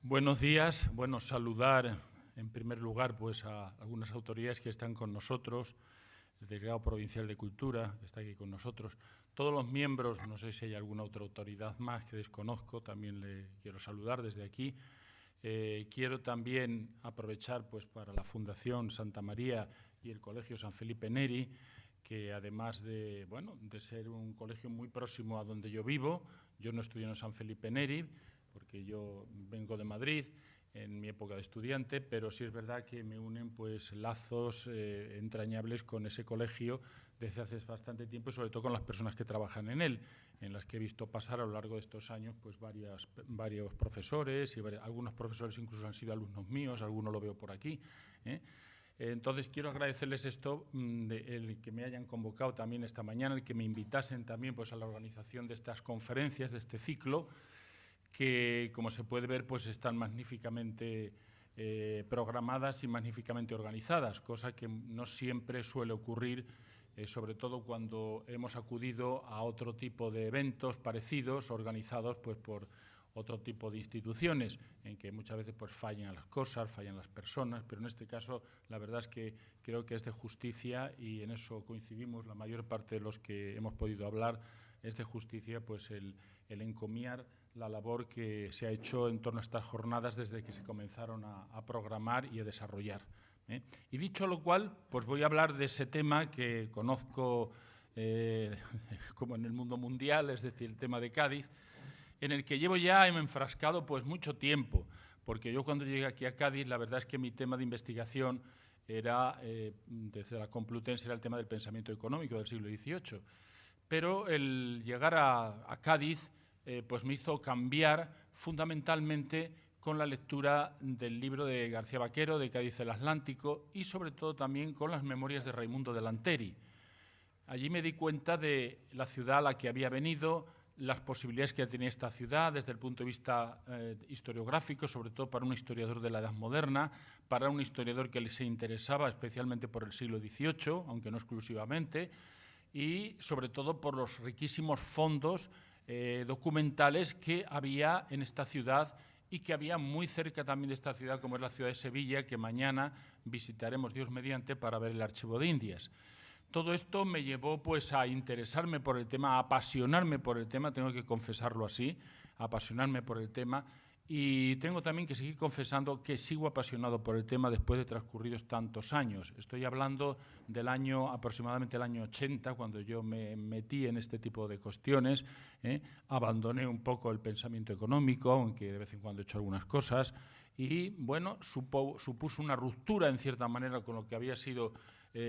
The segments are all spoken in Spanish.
Buenos días. Bueno, saludar en primer lugar pues a algunas autoridades que están con nosotros, el delegado provincial de Cultura, que está aquí con nosotros, todos los miembros, no sé si hay alguna otra autoridad más que desconozco, también le quiero saludar desde aquí. Quiero también aprovechar pues para la Fundación Santa María y el Colegio San Felipe Neri, que además de ser un colegio muy próximo a donde yo vivo, yo no estudié en San Felipe Neri, porque yo vengo de Madrid en mi época de estudiante, pero sí es verdad que me unen pues lazos entrañables con ese colegio desde hace bastante tiempo y sobre todo con las personas que trabajan en él, en las que he visto pasar a lo largo de estos años pues varios profesores y algunos profesores incluso han sido alumnos míos, algunos lo veo por aquí. Entonces, quiero agradecerles esto, el que me hayan convocado también esta mañana, el que me invitasen también pues, a la organización de estas conferencias, de este ciclo, que, como se puede ver, pues están magníficamente programadas y magníficamente organizadas, cosa que no siempre suele ocurrir, sobre todo cuando hemos acudido a otro tipo de eventos parecidos, organizados pues, por otro tipo de instituciones, en que muchas veces pues, fallan las cosas, fallan las personas, pero en este caso la verdad es que creo que es de justicia y en eso coincidimos la mayor parte de los que hemos podido hablar, es de justicia pues el encomiar la labor que se ha hecho en torno a estas jornadas desde que se comenzaron a programar y a desarrollar. Y dicho lo cual, pues voy a hablar de ese tema que conozco como en el mundo mundial, es decir, el tema de Cádiz, en el que llevo ya enfrascado pues mucho tiempo, porque yo cuando llegué aquí a Cádiz, la verdad es que mi tema de investigación era, desde la Complutense, era el tema del pensamiento económico del siglo XVIII. Pero el llegar a Cádiz pues me hizo cambiar fundamentalmente con la lectura del libro de García Vaquero, de Cádiz el Atlántico, y sobre todo también con las memorias de Raimundo de Lanteri. Allí me di cuenta de la ciudad a la que había venido, las posibilidades que tenía esta ciudad desde el punto de vista historiográfico, sobre todo para un historiador de la Edad Moderna, para un historiador que se interesaba especialmente por el siglo XVIII, aunque no exclusivamente, y sobre todo por los riquísimos fondos documentales que había en esta ciudad y que había muy cerca también de esta ciudad, como es la ciudad de Sevilla, que mañana visitaremos, Dios mediante, para ver el Archivo de Indias. Todo esto me llevó pues, a interesarme por el tema, a apasionarme por el tema, tengo que confesarlo así, a apasionarme por el tema, y tengo también que seguir confesando que sigo apasionado por el tema después de transcurridos tantos años. Estoy hablando del año, aproximadamente el año 80, cuando yo me metí en este tipo de cuestiones. Abandoné un poco el pensamiento económico, aunque de vez en cuando he hecho algunas cosas, y bueno, supuso una ruptura en cierta manera con lo que había sido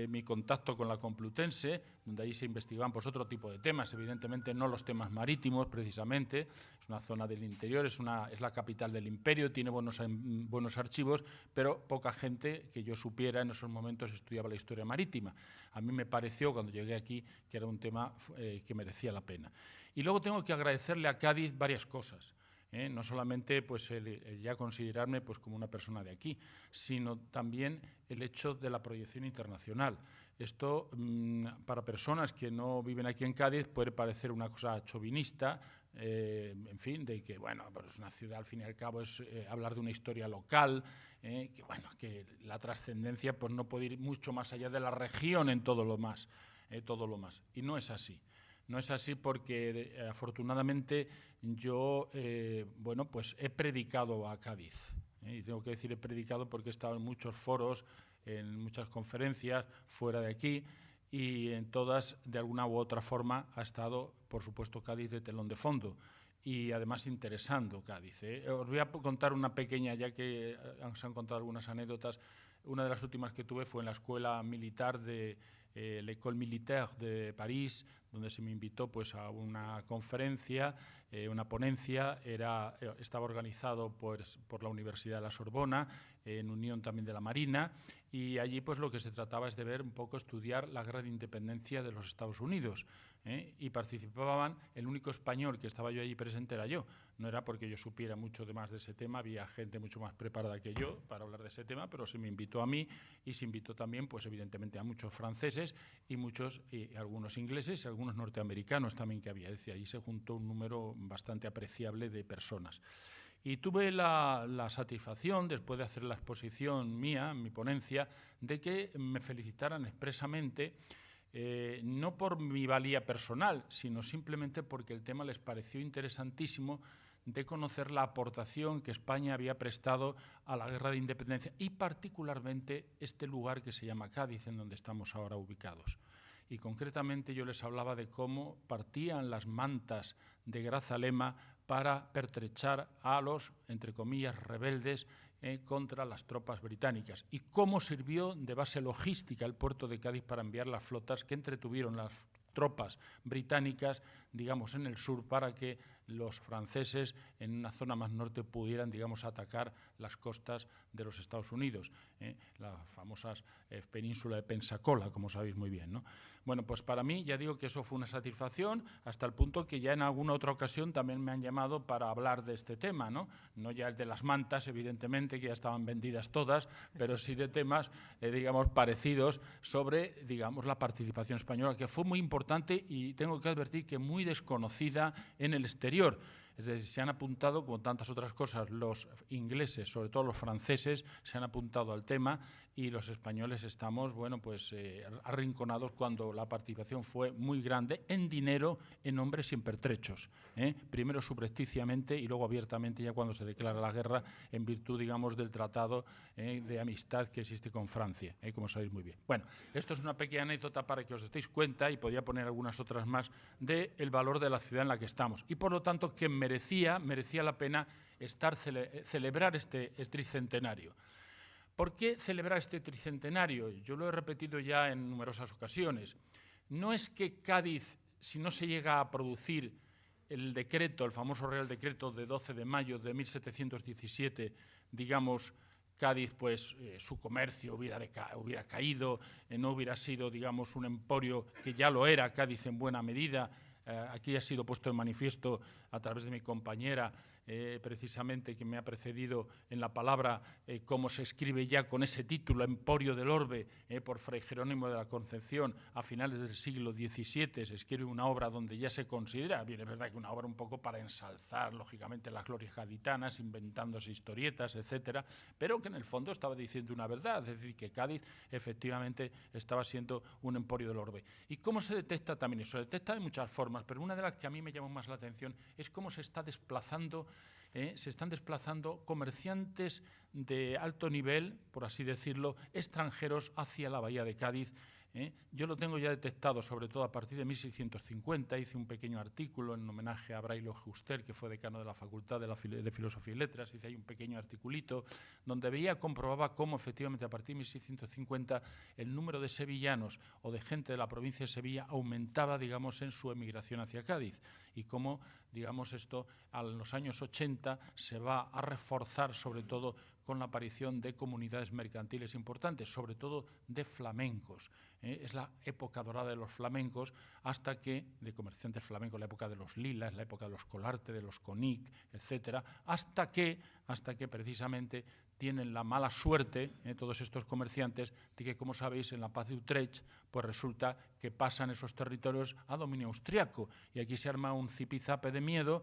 mi contacto con la Complutense, donde ahí se investigaban pues, otro tipo de temas, evidentemente no los temas marítimos precisamente, es una zona del interior, es la capital del imperio, tiene buenos archivos, pero poca gente que yo supiera en esos momentos estudiaba la historia marítima. A mí me pareció cuando llegué aquí que era un tema que merecía la pena. Y luego tengo que agradecerle a Cádiz varias cosas. No solamente pues, el ya considerarme pues, como una persona de aquí, sino también el hecho de la proyección internacional. Esto, para personas que no viven aquí en Cádiz, puede parecer una cosa chauvinista, en fin, de que, bueno, pues una ciudad al fin y al cabo es hablar de una historia local, que la trascendencia pues, no puede ir mucho más allá de la región en todo lo más. Y no es así. No es así porque, afortunadamente, yo pues he predicado a Cádiz. Y tengo que decir he predicado porque he estado en muchos foros, en muchas conferencias fuera de aquí, y en todas, de alguna u otra forma, ha estado, por supuesto, Cádiz de telón de fondo. Y además interesando Cádiz. Os voy a contar una pequeña, ya que se han contado algunas anécdotas. Una de las últimas que tuve fue en la escuela militar de l'École Militaire de París, donde se me invitó pues, a una conferencia, una ponencia. Estaba organizado pues, por la Universidad de la Sorbona, en unión también de la Marina, y allí pues, lo que se trataba es de ver un poco, estudiar la guerra de independencia de los Estados Unidos. Y participaban, el único español que estaba yo allí presente era yo. No era porque yo supiera mucho más de ese tema, había gente mucho más preparada que yo para hablar de ese tema, pero se me invitó a mí y se invitó también, pues evidentemente, a muchos franceses y algunos ingleses y algunos norteamericanos también que había. Es decir, allí se juntó un número bastante apreciable de personas. Y tuve la satisfacción, después de hacer la exposición mía, mi ponencia, de que me felicitaran expresamente, no por mi valía personal, sino simplemente porque el tema les pareció interesantísimo de conocer la aportación que España había prestado a la guerra de independencia y particularmente este lugar que se llama Cádiz, en donde estamos ahora ubicados. Y concretamente yo les hablaba de cómo partían las mantas de Grazalema para pertrechar a los, entre comillas, rebeldes contra las tropas británicas y cómo sirvió de base logística el puerto de Cádiz para enviar las flotas que entretuvieron las tropas británicas, digamos, en el sur para que los franceses en una zona más norte pudieran, digamos, atacar las costas de los Estados Unidos, la famosa península de Pensacola, como sabéis muy bien, ¿no? Bueno, pues para mí ya digo que eso fue una satisfacción hasta el punto que ya en alguna otra ocasión también me han llamado para hablar de este tema, ¿no? No ya el de las mantas, evidentemente, que ya estaban vendidas todas, pero sí de temas, digamos, parecidos sobre, digamos, la participación española, que fue muy importante y tengo que advertir que muy desconocida en el exterior. Es decir, se han apuntado, como tantas otras cosas, los ingleses, sobre todo los franceses, se han apuntado al tema y los españoles estamos, bueno, pues arrinconados cuando la participación fue muy grande en dinero, en hombres y en pertrechos. Primero subrepticiamente y luego abiertamente ya cuando se declara la guerra en virtud, digamos, del tratado de amistad que existe con Francia, como sabéis muy bien. Bueno, esto es una pequeña anécdota para que os deis cuenta, y podría poner algunas otras más, del valor de la ciudad en la que estamos. Y por lo tanto que merecía la pena celebrar este tricentenario. ¿Por qué celebrar este tricentenario? Yo lo he repetido ya en numerosas ocasiones. No es que Cádiz, si no se llega a producir el decreto, el famoso Real Decreto de 12 de mayo de 1717, digamos, Cádiz, pues su comercio hubiera caído, no hubiera sido, digamos, un emporio que ya lo era Cádiz en buena medida. Aquí ha sido puesto en manifiesto a través de mi compañera, precisamente, que me ha precedido en la palabra, cómo se escribe ya con ese título, Emporio del Orbe, por Fray Jerónimo de la Concepción, a finales del siglo XVII, se escribe una obra donde ya se considera, bien, es verdad que una obra un poco para ensalzar, lógicamente, las glorias gaditanas, inventándose historietas, etcétera, pero que en el fondo estaba diciendo una verdad, es decir, que Cádiz efectivamente estaba siendo un emporio del orbe. ¿Y cómo se detecta también eso? Se detecta de muchas formas, pero una de las que a mí me llamó más la atención es cómo se están desplazando comerciantes de alto nivel, por así decirlo, extranjeros hacia la bahía de Cádiz. Yo lo tengo ya detectado, sobre todo a partir de 1650, hice un pequeño artículo en homenaje a Brailo Juster, que fue decano de la Facultad de Filosofía y Letras, hice ahí un pequeño articulito donde comprobaba cómo efectivamente a partir de 1650 el número de sevillanos o de gente de la provincia de Sevilla aumentaba, digamos, en su emigración hacia Cádiz, y cómo, digamos, esto en los años 80 se va a reforzar, sobre todo con la aparición de comunidades mercantiles importantes, sobre todo de flamencos. Es la época dorada de los flamencos, de comerciantes flamencos, la época de los Lilas, la época de los Colarte, de los Conic, etcétera, hasta que precisamente tienen la mala suerte, todos estos comerciantes, de que, como sabéis, en la paz de Utrecht, pues resulta que pasan esos territorios a dominio austriaco, y aquí se arma un zipizape de miedo,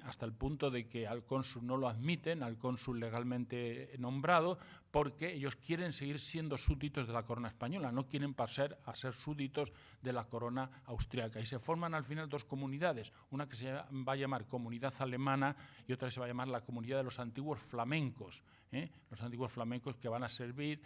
hasta el punto de que al cónsul no lo admiten, al cónsul legalmente nombrado, porque ellos quieren seguir siendo súbditos de la corona española, no quieren pasar a ser súbditos de la corona austriaca. Y se forman al final dos comunidades, una que se va a llamar Comunidad Alemana y otra que se va a llamar la Comunidad de los Antiguos Flamencos. Los antiguos flamencos que van a seguir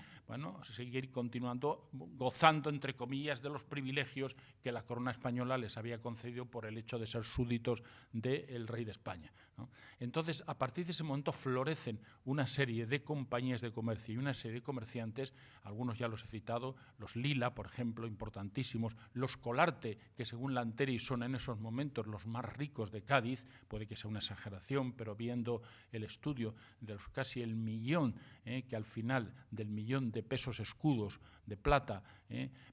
continuando gozando, entre comillas, de los privilegios que la corona española les había concedido por el hecho de ser súbditos del rey de España, ¿no? Entonces, a partir de ese momento florecen una serie de compañías de comercio y una serie de comerciantes, algunos ya los he citado, los Lila, por ejemplo, importantísimos, los Colarte, que según Lanteri son en esos momentos los más ricos de Cádiz, puede que sea una exageración, pero viendo el estudio estudio de los casi el millón, que al final del millón de pesos escudos de plata,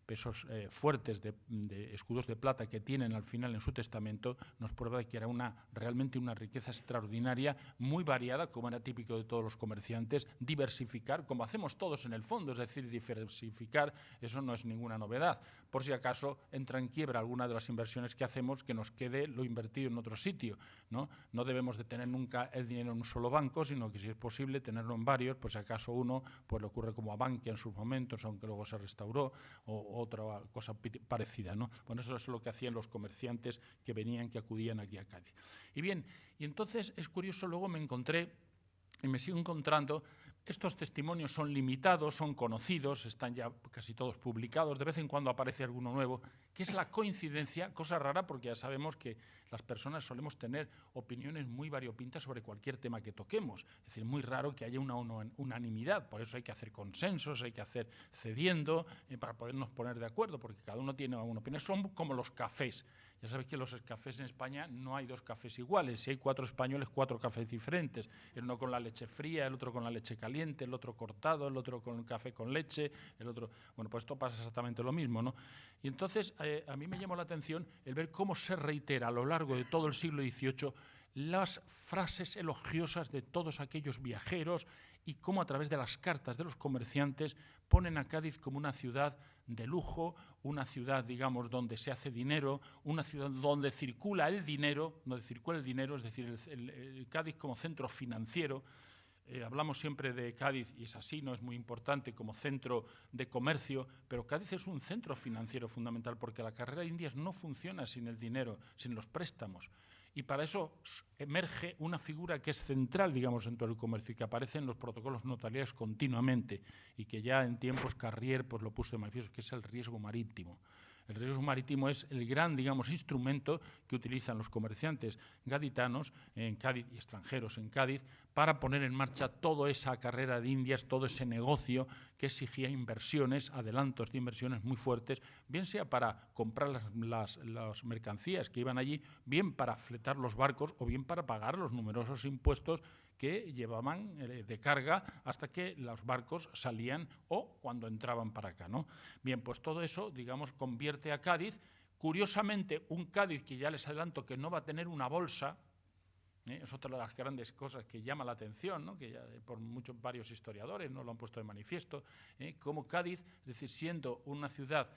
pesos fuertes de escudos de plata que tienen al final en su testamento, nos prueba de que era realmente una riqueza extraordinaria, muy variada, como era típico de todos los comerciantes, diversificar, como hacemos todos en el fondo, es decir, diversificar, eso no es ninguna novedad. Por si acaso entra en quiebra alguna de las inversiones que hacemos, que nos quede lo invertido en otro sitio, ¿no? No debemos de tener nunca el dinero en un solo banco, sino que si es posible tenerlo en varios, pues si acaso uno pues le ocurre como a Bankia en sus momentos, aunque luego se restauró, o otra cosa parecida, ¿no? Bueno, eso es lo que hacían los comerciantes que acudían aquí a Cádiz. Y bien, y entonces es curioso, luego me encontré y me sigo encontrando. Estos testimonios son limitados, son conocidos, están ya casi todos publicados, de vez en cuando aparece alguno nuevo, que es la coincidencia, cosa rara porque ya sabemos que las personas solemos tener opiniones muy variopintas sobre cualquier tema que toquemos, es decir, muy raro que haya una unanimidad, por eso hay que hacer consensos, hay que hacer cediendo para podernos poner de acuerdo, porque cada uno tiene una opinión, son como los cafés. Ya sabéis que los cafés en España no hay dos cafés iguales. Si hay 4 españoles, 4 cafés diferentes. El uno con la leche fría, el otro con la leche caliente, el otro cortado, el otro con café con leche, el otro... Bueno, pues esto pasa exactamente lo mismo, ¿no? Y entonces a mí me llamó la atención el ver cómo se reitera a lo largo de todo el siglo XVIII las frases elogiosas de todos aquellos viajeros y cómo a través de las cartas de los comerciantes ponen a Cádiz como una ciudad de lujo, una ciudad, digamos, donde se hace dinero, una ciudad donde circula el dinero, es decir, el Cádiz como centro financiero. Hablamos siempre de Cádiz, y es así, no es muy importante, como centro de comercio, pero Cádiz es un centro financiero fundamental, porque la carrera de Indias no funciona sin el dinero, sin los préstamos. Y para eso emerge una figura que es central, digamos, en todo el comercio y que aparece en los protocolos notariales continuamente y que ya en tiempos Carrier pues, lo puso de manifiesto, que es el riesgo marítimo. El riesgo marítimo es el gran, digamos, instrumento que utilizan los comerciantes gaditanos en Cádiz y extranjeros en Cádiz para poner en marcha toda esa carrera de Indias, todo ese negocio que exigía inversiones, adelantos de inversiones muy fuertes, bien sea para comprar las mercancías que iban allí, bien para fletar los barcos o bien para pagar los numerosos impuestos que llevaban de carga hasta que los barcos salían o cuando entraban para acá, ¿no? Bien, pues todo eso, digamos, convierte a Cádiz, curiosamente, un Cádiz que ya les adelanto que no va a tener una bolsa, es otra de las grandes cosas que llama la atención, ¿no? Que ya por varios historiadores no lo han puesto de manifiesto, como Cádiz, es decir, siendo una ciudad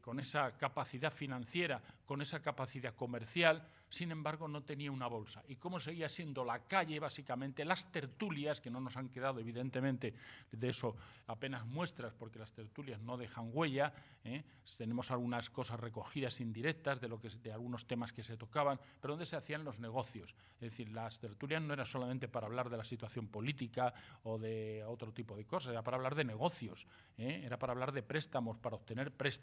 con esa capacidad financiera, con esa capacidad comercial, sin embargo no tenía una bolsa. Y cómo seguía siendo la calle, básicamente, las tertulias, que no nos han quedado evidentemente de eso apenas muestras, porque las tertulias no dejan huella, tenemos algunas cosas recogidas indirectas de algunos temas que se tocaban, pero donde se hacían los negocios. Es decir, las tertulias no eran solamente para hablar de la situación política o de otro tipo de cosas, era para hablar de negocios, era para hablar de préstamos, para obtener préstamos.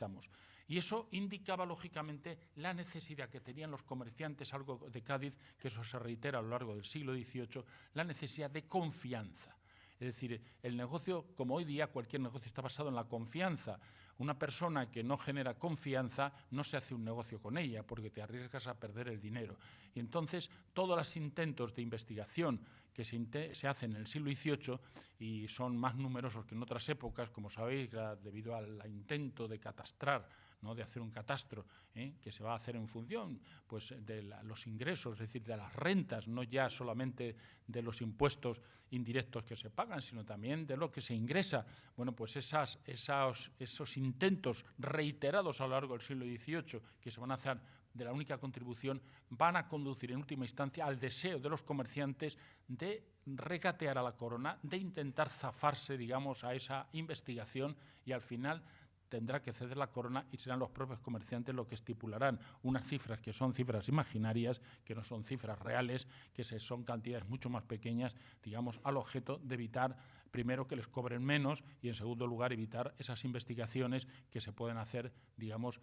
Y eso indicaba, lógicamente, la necesidad que tenían los comerciantes, algo de Cádiz, que eso se reitera a lo largo del siglo XVIII, la necesidad de confianza. Es decir, el negocio, como hoy día cualquier negocio está basado en la confianza. Una persona que no genera confianza no se hace un negocio con ella porque te arriesgas a perder el dinero. Y entonces todos los intentos de investigación que se hacen en el siglo XVIII y son más numerosos que en otras épocas, como sabéis, debido al intento de catastrar, ¿no? De hacer un catastro, que se va a hacer en función pues, de los ingresos, es decir, de las rentas, no ya solamente de los impuestos indirectos que se pagan, sino también de lo que se ingresa. Bueno, pues esos intentos reiterados a lo largo del siglo XVIII que se van a hacer de la única contribución van a conducir en última instancia al deseo de los comerciantes de regatear a la corona, de intentar zafarse, digamos, a esa investigación y al final tendrá que ceder la corona y serán los propios comerciantes los que estipularán unas cifras que son cifras imaginarias, que no son cifras reales, que son cantidades mucho más pequeñas, digamos, al objeto de evitar, primero, que les cobren menos y, en segundo lugar, evitar esas investigaciones que se pueden hacer, digamos,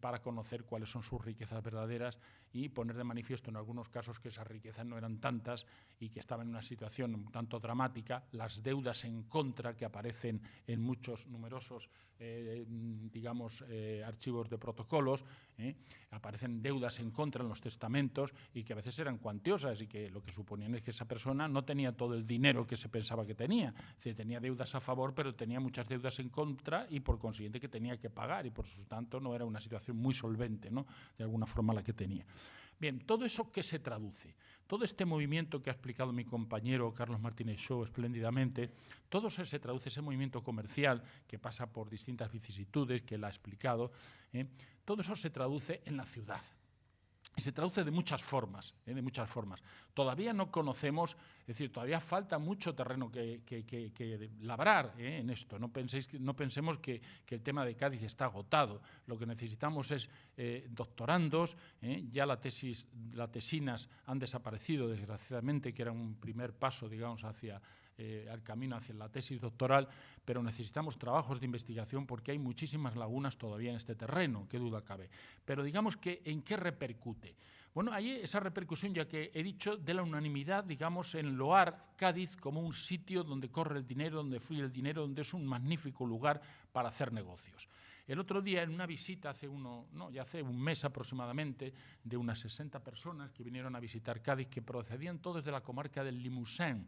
para conocer cuáles son sus riquezas verdaderas y poner de manifiesto en algunos casos que esas riquezas no eran tantas y que estaban en una situación un tanto dramática, las deudas en contra que aparecen en muchos numerosos digamos, archivos de protocolos, aparecen deudas en contra en los testamentos y que a veces eran cuantiosas y que lo que suponían es que esa persona no tenía todo el dinero que se pensaba que tenía. Es decir, tenía deudas a favor, pero tenía muchas deudas en contra y por consiguiente que tenía que pagar y por lo tanto no era una situación muy solvente, ¿no?, de alguna forma la que tenía. Bien, ¿todo eso qué se traduce? Todo este movimiento que ha explicado mi compañero Carlos Martínez Shaw espléndidamente, todo eso se traduce, ese movimiento comercial que pasa por distintas vicisitudes, que él ha explicado, todo eso se traduce en la ciudad. Y se traduce de muchas formas, de muchas formas. Todavía no conocemos, es decir, todavía falta mucho terreno que labrar en esto. No pensemos que el tema de Cádiz está agotado. Lo que necesitamos es doctorandos. Ya las tesinas han desaparecido, desgraciadamente, que era un primer paso, digamos, hacia al camino hacia la tesis doctoral, pero necesitamos trabajos de investigación porque hay muchísimas lagunas todavía en este terreno, qué duda cabe. Pero digamos que ¿en qué repercute? Bueno, hay esa repercusión, ya que he dicho, de la unanimidad, digamos, en loar Cádiz como un sitio donde corre el dinero, donde fluye el dinero, donde es un magnífico lugar para hacer negocios. El otro día, en una visita, hace un mes aproximadamente, de unas 60 personas que vinieron a visitar Cádiz, que procedían todos de la comarca del Limousin.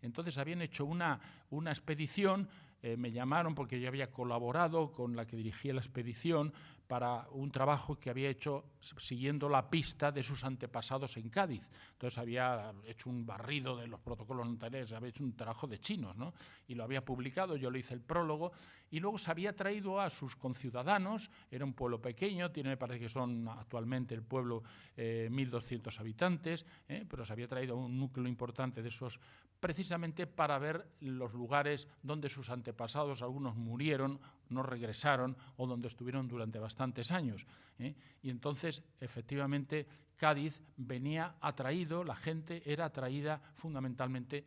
Entonces habían hecho una expedición, me llamaron porque yo había colaborado con la que dirigía la expedición para un trabajo que había hecho siguiendo la pista de sus antepasados en Cádiz. Entonces había hecho un barrido de los protocolos notariales, había hecho un trabajo de chinos, ¿no?, y lo había publicado, yo le hice el prólogo, y luego se había traído a sus conciudadanos, era un pueblo pequeño, me parece que son actualmente el pueblo 1.200 habitantes, pero se había traído un núcleo importante de esos precisamente para ver los lugares donde sus antepasados, algunos murieron, no regresaron o donde estuvieron durante bastantes años. Y entonces, efectivamente, Cádiz venía atraído, la gente era atraída fundamentalmente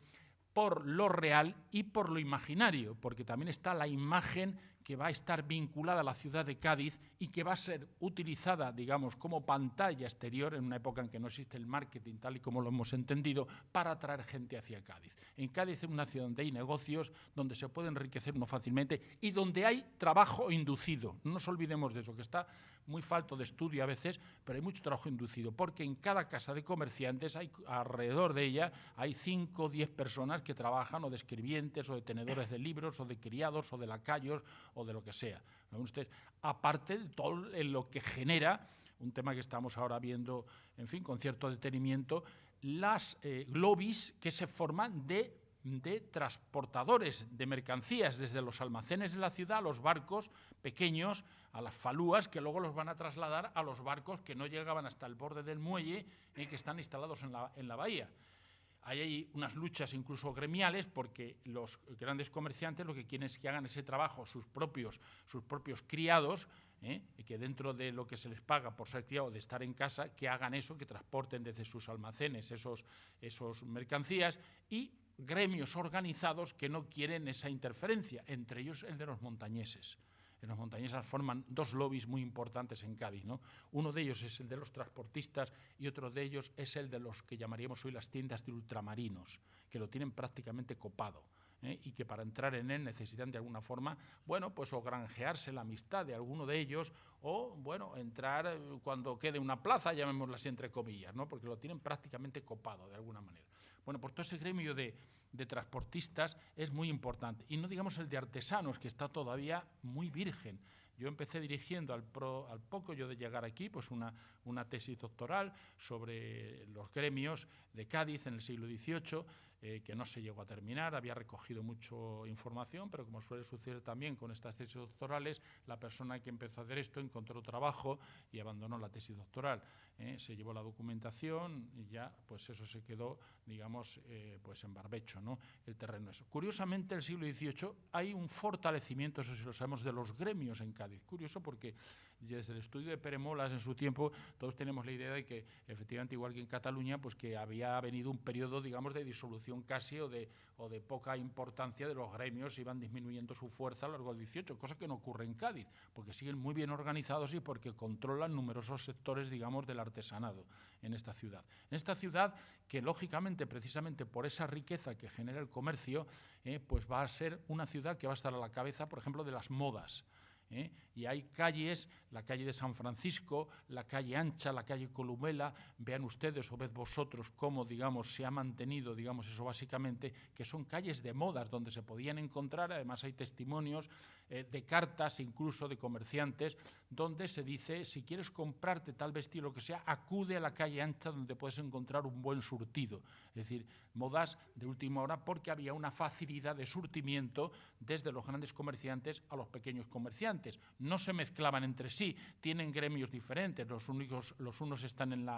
por lo real y por lo imaginario, porque también está la imagen que va a estar vinculada a la ciudad de Cádiz y que va a ser utilizada, digamos, como pantalla exterior en una época en que no existe el marketing tal y como lo hemos entendido, para atraer gente hacia Cádiz. En Cádiz es una ciudad donde hay negocios, donde se puede enriquecer uno fácilmente y donde hay trabajo inducido. No nos olvidemos de eso, que está muy falto de estudio a veces, pero hay mucho trabajo inducido, porque en cada casa de comerciantes, alrededor de ella, hay 5 o 10 personas que trabajan, o de escribientes, o de tenedores de libros, o de criados, o de lacayos, o de lo que sea. Ustedes, aparte de todo lo que genera, un tema que estamos ahora viendo, en fin, con cierto detenimiento, las lobbies que se forman de transportadores de mercancías desde los almacenes de la ciudad a los barcos pequeños, a las falúas, que luego los van a trasladar a los barcos que no llegaban hasta el borde del muelle y que están instalados en la bahía. Hay unas luchas incluso gremiales porque los grandes comerciantes lo que quieren es que hagan ese trabajo sus propios criados, y que dentro de lo que se les paga por ser criados, de estar en casa, que hagan eso, que transporten desde sus almacenes esos mercancías, y gremios organizados que no quieren esa interferencia, entre ellos el de los montañeses. Los montañeses forman 2 lobbies muy importantes en Cádiz, ¿no? Uno de ellos es el de los transportistas y otro de ellos es el de los que llamaríamos hoy las tiendas de ultramarinos, que lo tienen prácticamente copado, y que para entrar en él necesitan de alguna forma, bueno, pues o granjearse la amistad de alguno de ellos o, bueno, entrar cuando quede una plaza, llamémosla así entre comillas, ¿no?, porque lo tienen prácticamente copado de alguna manera. Bueno, pues todo ese gremio de transportistas es muy importante. Y no digamos el de artesanos, que está todavía muy virgen. Yo empecé dirigiendo al poco yo de llegar aquí, pues una tesis doctoral sobre los gremios de Cádiz en el siglo XVIII, que no se llegó a terminar. Había recogido mucha información, pero como suele suceder también con estas tesis doctorales, la persona que empezó a hacer esto encontró trabajo y abandonó la tesis doctoral. Se llevó la documentación y ya pues eso se quedó, digamos, pues en barbecho, ¿no?, el terreno eso. Curiosamente, en el siglo XVIII hay un fortalecimiento, eso sí lo sabemos, de los gremios en Cádiz. Curioso porque desde el estudio de Pere Molas en su tiempo todos tenemos la idea de que efectivamente, igual que en Cataluña, pues que había venido un periodo, digamos, de disolución casi o de poca importancia de los gremios, iban disminuyendo su fuerza a lo largo del XVIII, cosa que no ocurre en Cádiz, porque siguen muy bien organizados y porque controlan numerosos sectores, digamos, del artesanado en esta ciudad. En esta ciudad que, lógicamente, precisamente por esa riqueza que genera el comercio, pues va a ser una ciudad que va a estar a la cabeza, por ejemplo, de las modas. Y hay calles, la calle de San Francisco, la calle Ancha, la calle Columela, vean ustedes o ved vosotros cómo, digamos, se ha mantenido, digamos, eso básicamente, que son calles de modas donde se podían encontrar, además hay testimonios de cartas, incluso de comerciantes, donde se dice, si quieres comprarte tal vestido, lo que sea, acude a la calle Ancha donde puedes encontrar un buen surtido. Es decir, modas de última hora porque había una facilidad de surtimiento desde los grandes comerciantes a los pequeños comerciantes. No se mezclaban entre sí, tienen gremios diferentes, los unos están en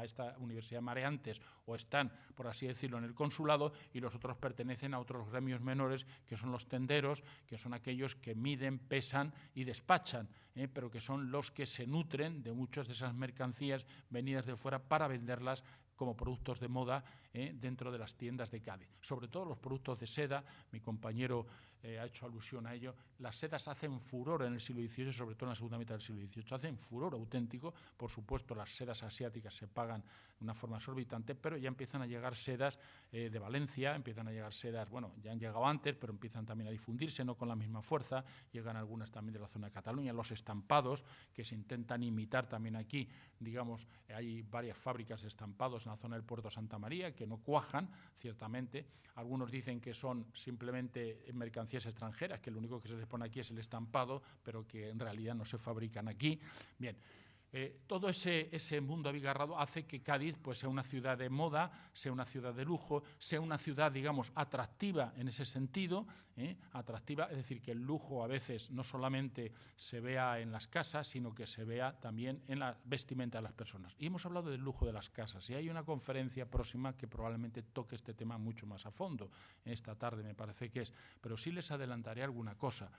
esta Universidad Mareantes o están, por así decirlo, en el consulado y los otros pertenecen a otros gremios menores que son los tenderos, que son aquellos que miden, pesan y despachan, pero que son los que se nutren de muchas de esas mercancías venidas de fuera para venderlas como productos de moda dentro de las tiendas de Cádiz. Sobre todo los productos de seda, mi compañero ha hecho alusión a ello, las sedas hacen furor en el siglo XVIII, sobre todo en la segunda mitad del siglo XVIII, hacen furor auténtico. Por supuesto, las sedas asiáticas se pagan de una forma exorbitante, pero ya empiezan a llegar sedas de Valencia, empiezan a llegar sedas, bueno, ya han llegado antes, pero empiezan también a difundirse, no con la misma fuerza, llegan algunas también de la zona de Cataluña, los estampados, que se intentan imitar también aquí, digamos, hay varias fábricas de estampados en la zona del Puerto Santa María, que no cuajan, ciertamente. Algunos dicen que son simplemente mercancías extranjeras, que lo único que se les pone aquí es el estampado, pero que en realidad no se fabrican aquí. Bien. Todo ese mundo abigarrado hace que Cádiz pues, sea una ciudad de moda, sea una ciudad de lujo, sea una ciudad, digamos, atractiva en ese sentido, atractiva, es decir, que el lujo a veces no solamente se vea en las casas, sino que se vea también en la vestimenta de las personas. Y hemos hablado del lujo de las casas, y hay una conferencia próxima que probablemente toque este tema mucho más a fondo, esta tarde me parece que es, pero sí les adelantaré alguna cosa.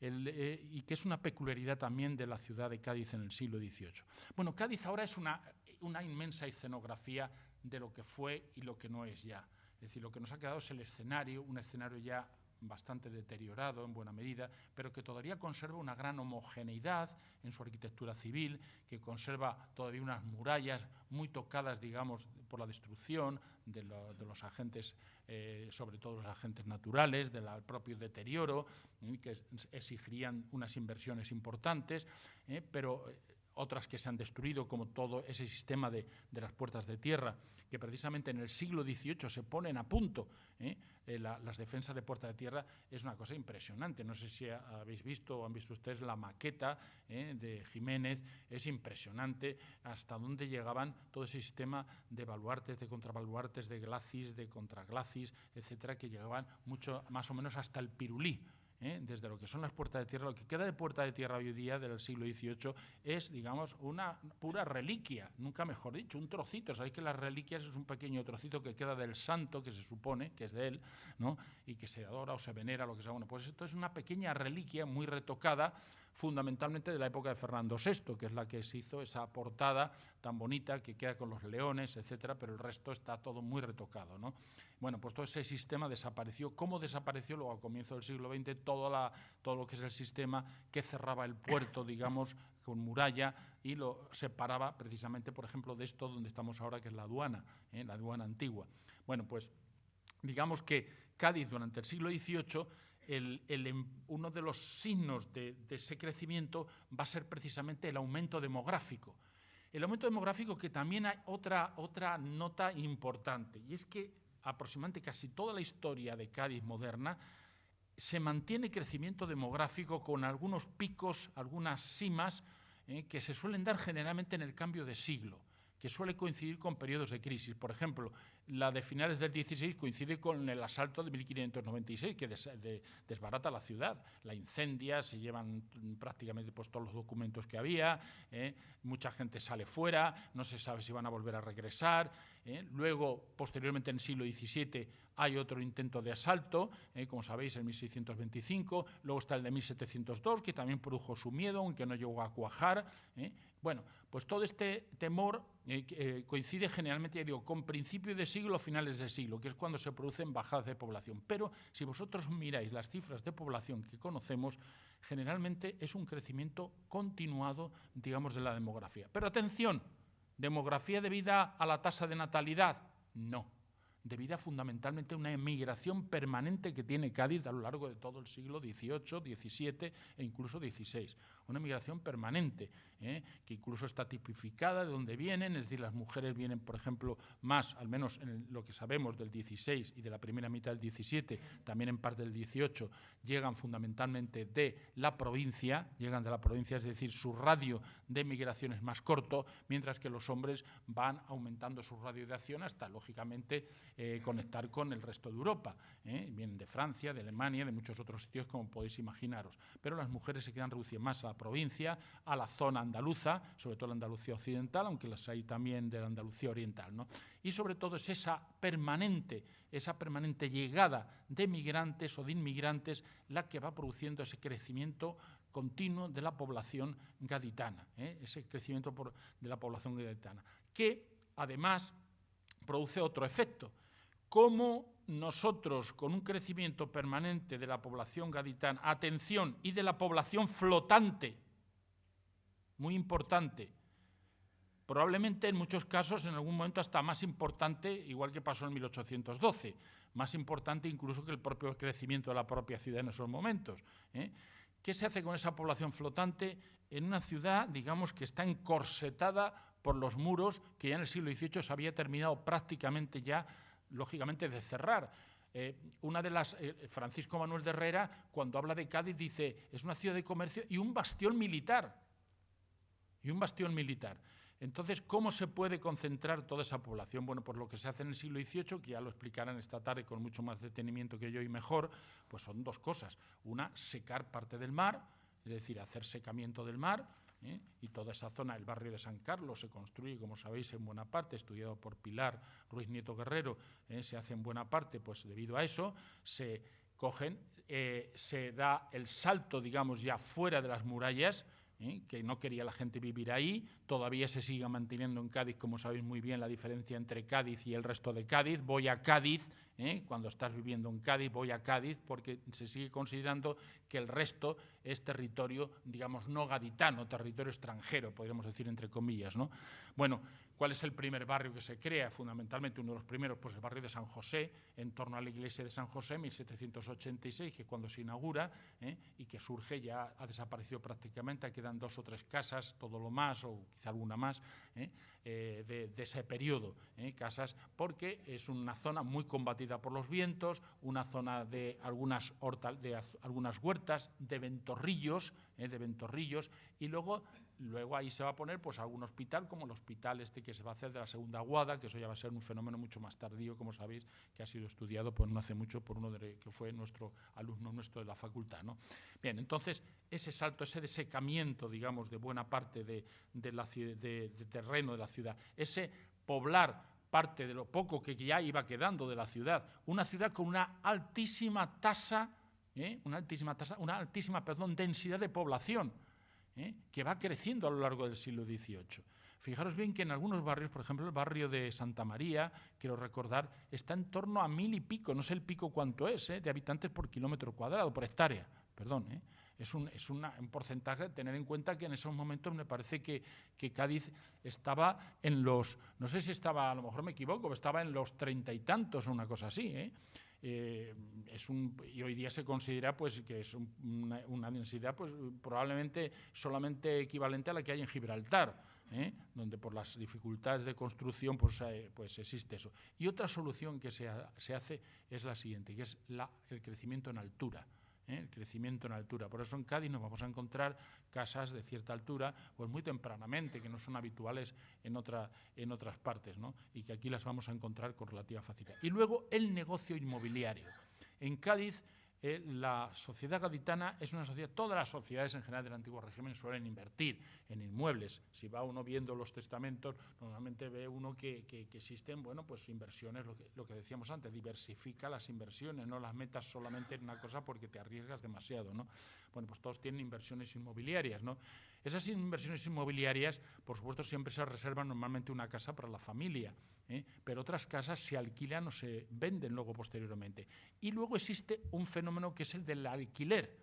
Y que es una peculiaridad también de la ciudad de Cádiz en el siglo XVIII. Bueno, Cádiz ahora es una inmensa escenografía de lo que fue y lo que no es ya. Es decir, lo que nos ha quedado es el escenario, un escenario ya bastante deteriorado en buena medida, pero que todavía conserva una gran homogeneidad en su arquitectura civil, que conserva todavía unas murallas muy tocadas, digamos, por la destrucción de los agentes, sobre todo los agentes naturales, del propio deterioro, que exigirían unas inversiones importantes, pero otras que se han destruido, como todo ese sistema de las puertas de tierra, que precisamente en el siglo XVIII se ponen a punto. Las defensas de puerta de tierra es una cosa impresionante. No sé si habéis visto o han visto ustedes la maqueta de Jiménez. Es impresionante hasta dónde llegaban todo ese sistema de baluartes, de contrabaluartes, de glacis, de contraglacis, etcétera, que llegaban mucho más o menos hasta el Pirulí. Desde lo que son las puertas de tierra, lo que queda de puerta de tierra hoy día del siglo XVIII es, digamos, una pura reliquia, nunca mejor dicho, un trocito. Sabéis que las reliquias es un pequeño trocito que queda del santo, que se supone que es de él, ¿no? Y que se adora o se venera, lo que sea. Bueno, pues esto es una pequeña reliquia muy retocada, fundamentalmente de la época de Fernando VI, que es la que se hizo esa portada tan bonita que queda con los leones, etcétera, pero el resto está todo muy retocado, ¿no? Bueno, pues todo ese sistema desapareció. ¿Cómo desapareció? Luego, a comienzo del siglo XX, todo lo que es el sistema que cerraba el puerto, digamos, con muralla y lo separaba precisamente, por ejemplo, de esto donde estamos ahora, que es la aduana antigua. Bueno, pues digamos que Cádiz durante el siglo XVIII, uno de los signos de ese crecimiento va a ser precisamente el aumento demográfico. El aumento demográfico, que también hay otra nota importante, y es que aproximadamente casi toda la historia de Cádiz moderna se mantiene crecimiento demográfico con algunos picos, algunas cimas que se suelen dar generalmente en el cambio de siglo, que suele coincidir con periodos de crisis. Por ejemplo, la de finales del XVI coincide con el asalto de 1596, que desbarata la ciudad, la incendia, se llevan prácticamente pues, todos los documentos que había, mucha gente sale fuera, no se sabe si van a volver a regresar. Luego, posteriormente en el siglo XVII, hay otro intento de asalto, como sabéis, en 1625, luego está el de 1702, que también produjo su miedo, aunque no llegó a cuajar. Bueno, pues todo este temor coincide generalmente, ya digo, con principios de siglo, finales de siglo, que es cuando se producen bajadas de población. Pero si vosotros miráis las cifras de población que conocemos, generalmente es un crecimiento continuado, digamos, de la demografía. Pero atención, ¿demografía debida a la tasa de natalidad? No. debida fundamentalmente a una emigración permanente que tiene Cádiz a lo largo de todo el siglo XVIII, XVII e incluso XVI. Una emigración permanente, que incluso está tipificada de dónde vienen, es decir, las mujeres vienen, por ejemplo, más, al menos en lo que sabemos del XVI y de la primera mitad del XVII, también en parte del XVIII, llegan fundamentalmente de la provincia, es decir, su radio de migración es más corto, mientras que los hombres van aumentando su radio de acción hasta, lógicamente, conectar con el resto de Europa. Vienen de Francia, de Alemania, de muchos otros sitios, como podéis imaginaros. Pero las mujeres se quedan reducidas más a la provincia, a la zona andaluza, sobre todo la Andalucía occidental, aunque las hay también de la Andalucía oriental, ¿no? Y sobre todo es esa permanente llegada de migrantes o de inmigrantes la que va produciendo ese crecimiento continuo de la población gaditana, ese crecimiento de la población gaditana, que además produce otro efecto. Como nosotros, con un crecimiento permanente de la población gaditana, atención, y de la población flotante, muy importante, probablemente en muchos casos, en algún momento hasta más importante, igual que pasó en 1812, más importante incluso que el propio crecimiento de la propia ciudad en esos momentos. ¿Qué se hace con esa población flotante en una ciudad, digamos, que está encorsetada por los muros que ya en el siglo XVIII se había terminado prácticamente ya, lógicamente, de cerrar? Francisco Manuel de Herrera, cuando habla de Cádiz, dice, es una ciudad de comercio y un bastión militar. Entonces, ¿cómo se puede concentrar toda esa población? Bueno, pues lo que se hace en el siglo XVIII, que ya lo explicarán esta tarde con mucho más detenimiento que yo y mejor, pues son dos cosas. Una, secar parte del mar, es decir, hacer secamiento del mar, y toda esa zona, el barrio de San Carlos, se construye, como sabéis, en buena parte, estudiado por Pilar Ruiz Nieto Guerrero, se hace en buena parte, pues debido a eso, se da el salto, digamos, ya fuera de las murallas, que no quería la gente vivir ahí. Todavía se sigue manteniendo en Cádiz, como sabéis muy bien, la diferencia entre Cádiz y el resto de Cádiz. Voy a Cádiz, cuando estás viviendo en Cádiz, voy a Cádiz, porque se sigue considerando que el resto es territorio, digamos, no gaditano, territorio extranjero, podríamos decir entre comillas, ¿no? Bueno, ¿cuál es el primer barrio que se crea? Fundamentalmente uno de los primeros, pues el barrio de San José, en torno a la iglesia de San José, 1786, que es cuando se inaugura, y que surge, ya ha desaparecido prácticamente, quedan 2 o 3 casas, todo lo más, o quizá alguna más, de ese periodo, casas, porque es una zona muy combatida por los vientos, una zona de algunas huertas, de ventorrillos, y luego ahí se va a poner pues algún hospital, como el hospital que se va a hacer de la Segunda Guada, que eso ya va a ser un fenómeno mucho más tardío, como sabéis, que ha sido estudiado pues no hace mucho por uno que fue alumno nuestro de la facultad, ¿no? Bien, entonces ese salto, ese desecamiento, digamos, de buena parte de terreno de la ciudad, ese poblar parte de lo poco que ya iba quedando de la ciudad, una ciudad con una altísima densidad de población, que va creciendo a lo largo del siglo XVIII. Fijaros bien que en algunos barrios, por ejemplo el barrio de Santa María, quiero recordar, está en torno a 1000 y pico, no sé el pico cuánto es, de habitantes por kilómetro cuadrado, por hectárea, perdón. Es un porcentaje, tener en cuenta que en esos momentos me parece que Cádiz estaba en los, no sé si estaba, a lo mejor me equivoco, estaba en los 30 y tantos o una cosa así, y hoy día se considera pues, que es una densidad pues, probablemente solamente equivalente a la que hay en Gibraltar, donde por las dificultades de construcción pues existe eso. Y otra solución que se hace es la siguiente, que es el crecimiento en altura. El crecimiento en altura. Por eso en Cádiz nos vamos a encontrar casas de cierta altura, pues muy tempranamente, que no son habituales en otras partes, ¿no? Y que aquí las vamos a encontrar con relativa facilidad. Y luego el negocio inmobiliario. En Cádiz, la sociedad gaditana es una sociedad, todas las sociedades en general del antiguo régimen suelen invertir en inmuebles. Si va uno viendo los testamentos, normalmente ve uno que existen, bueno, pues inversiones, lo que decíamos antes, diversifica las inversiones, no las metas solamente en una cosa porque te arriesgas demasiado, ¿no? Bueno, pues todos tienen inversiones inmobiliarias, ¿no? Esas inversiones inmobiliarias, por supuesto, siempre se reservan normalmente una casa para la familia, pero otras casas se alquilan o se venden luego posteriormente. Y luego existe un fenómeno que es el del alquiler.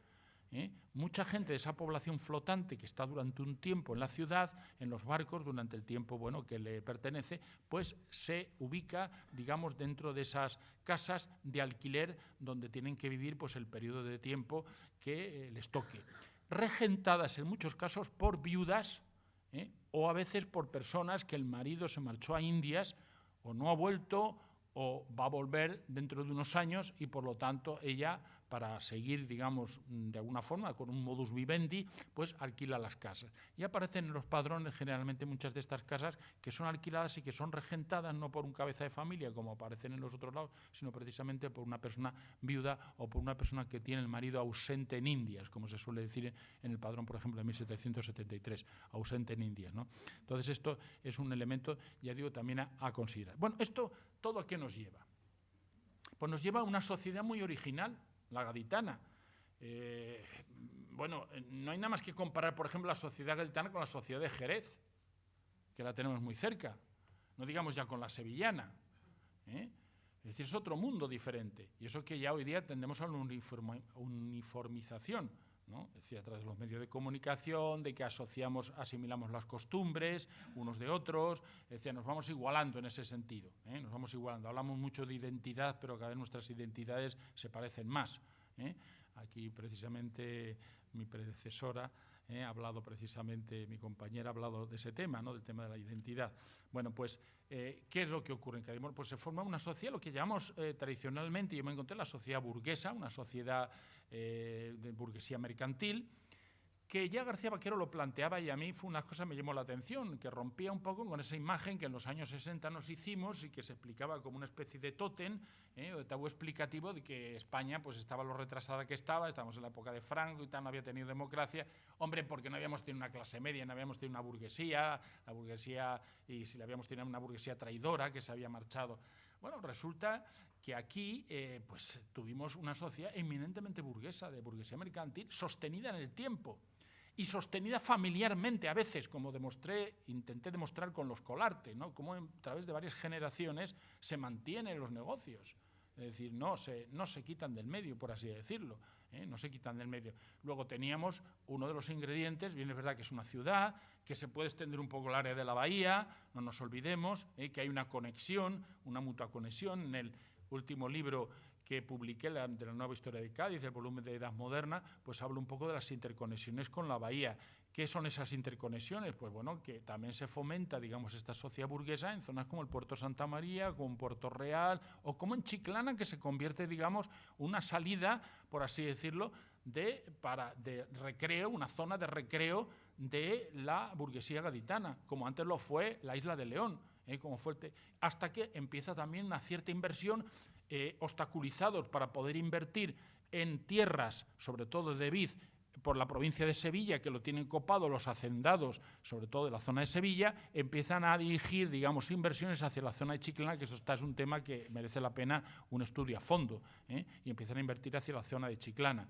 mucha gente de esa población flotante que está durante un tiempo en la ciudad, en los barcos, durante el tiempo que le pertenece, pues se ubica, digamos, dentro de esas casas de alquiler donde tienen que vivir pues, el periodo de tiempo que les toque. Regentadas en muchos casos por viudas o a veces por personas que el marido se marchó a Indias o no ha vuelto o va a volver dentro de unos años y por lo tanto ella, para seguir, digamos, de alguna forma, con un modus vivendi, pues alquila las casas. Y aparecen en los padrones generalmente muchas de estas casas que son alquiladas y que son regentadas no por un cabeza de familia, como aparecen en los otros lados, sino precisamente por una persona viuda o por una persona que tiene el marido ausente en Indias, como se suele decir en el padrón, por ejemplo, de 1773, ausente en Indias, ¿no? Entonces esto es un elemento, ya digo, también a considerar. Bueno, esto todo a qué nos lleva. Pues nos lleva a una sociedad muy original, la gaditana. Bueno, no hay nada más que comparar, por ejemplo, la sociedad gaditana con la sociedad de Jerez, que la tenemos muy cerca, no digamos ya con la sevillana. Es decir, es otro mundo diferente. Y eso que ya hoy día tendemos a una uniformización, ¿no? Es decir, a través de los medios de comunicación, de que asimilamos las costumbres unos de otros, es decir, nos vamos igualando en ese sentido, nos vamos igualando. Hablamos mucho de identidad, pero cada vez nuestras identidades se parecen más. Aquí precisamente mi predecesora ha hablado precisamente, mi compañera ha hablado de ese tema, ¿no? Del tema de la identidad. Bueno, pues, ¿qué es lo que ocurre en Cádiz? Bueno, pues se forma una sociedad, lo que llamamos tradicionalmente, yo me encontré la sociedad burguesa, una sociedad de burguesía mercantil, que ya García Vaquero lo planteaba y a mí fue una cosa que me llamó la atención, que rompía un poco con esa imagen que en los años 60 nos hicimos y que se explicaba como una especie de tótem, o de tabú explicativo de que España pues estaba lo retrasada que estaba, estábamos en la época de Franco y tal, no había tenido democracia, hombre, porque no habíamos tenido una clase media, no habíamos tenido una burguesía, la burguesía, y si la habíamos tenido una burguesía traidora que se había marchado. Bueno, resulta que aquí pues tuvimos una sociedad eminentemente burguesa, de burguesía mercantil, sostenida en el tiempo. Y sostenida familiarmente a veces, como intenté demostrar con los Colarte, ¿no? Cómo a través de varias generaciones se mantienen los negocios. Es decir, no se quitan del medio, por así decirlo, no se quitan del medio. Luego teníamos uno de los ingredientes, bien es verdad que es una ciudad, que se puede extender un poco el área de la bahía, no nos olvidemos, que hay una conexión, una mutua conexión. En el último libro que publiqué de la nueva historia de Cádiz, el volumen de Edad Moderna, pues hablo un poco de las interconexiones con la bahía. ¿Qué son esas interconexiones? Pues bueno, que también se fomenta, digamos, esta sociedad burguesa en zonas como el Puerto Santa María, como Puerto Real, o como en Chiclana, que se convierte, digamos, una salida, por así decirlo, de recreo, una zona de recreo de la burguesía gaditana, como antes lo fue la isla de León, como fuerte, hasta que empieza también una cierta inversión, obstaculizados para poder invertir en tierras, sobre todo de vid, por la provincia de Sevilla, que lo tienen copado los hacendados, sobre todo de la zona de Sevilla, empiezan a dirigir, digamos, inversiones hacia la zona de Chiclana, que eso es un tema que merece la pena un estudio a fondo, y empiezan a invertir hacia la zona de Chiclana,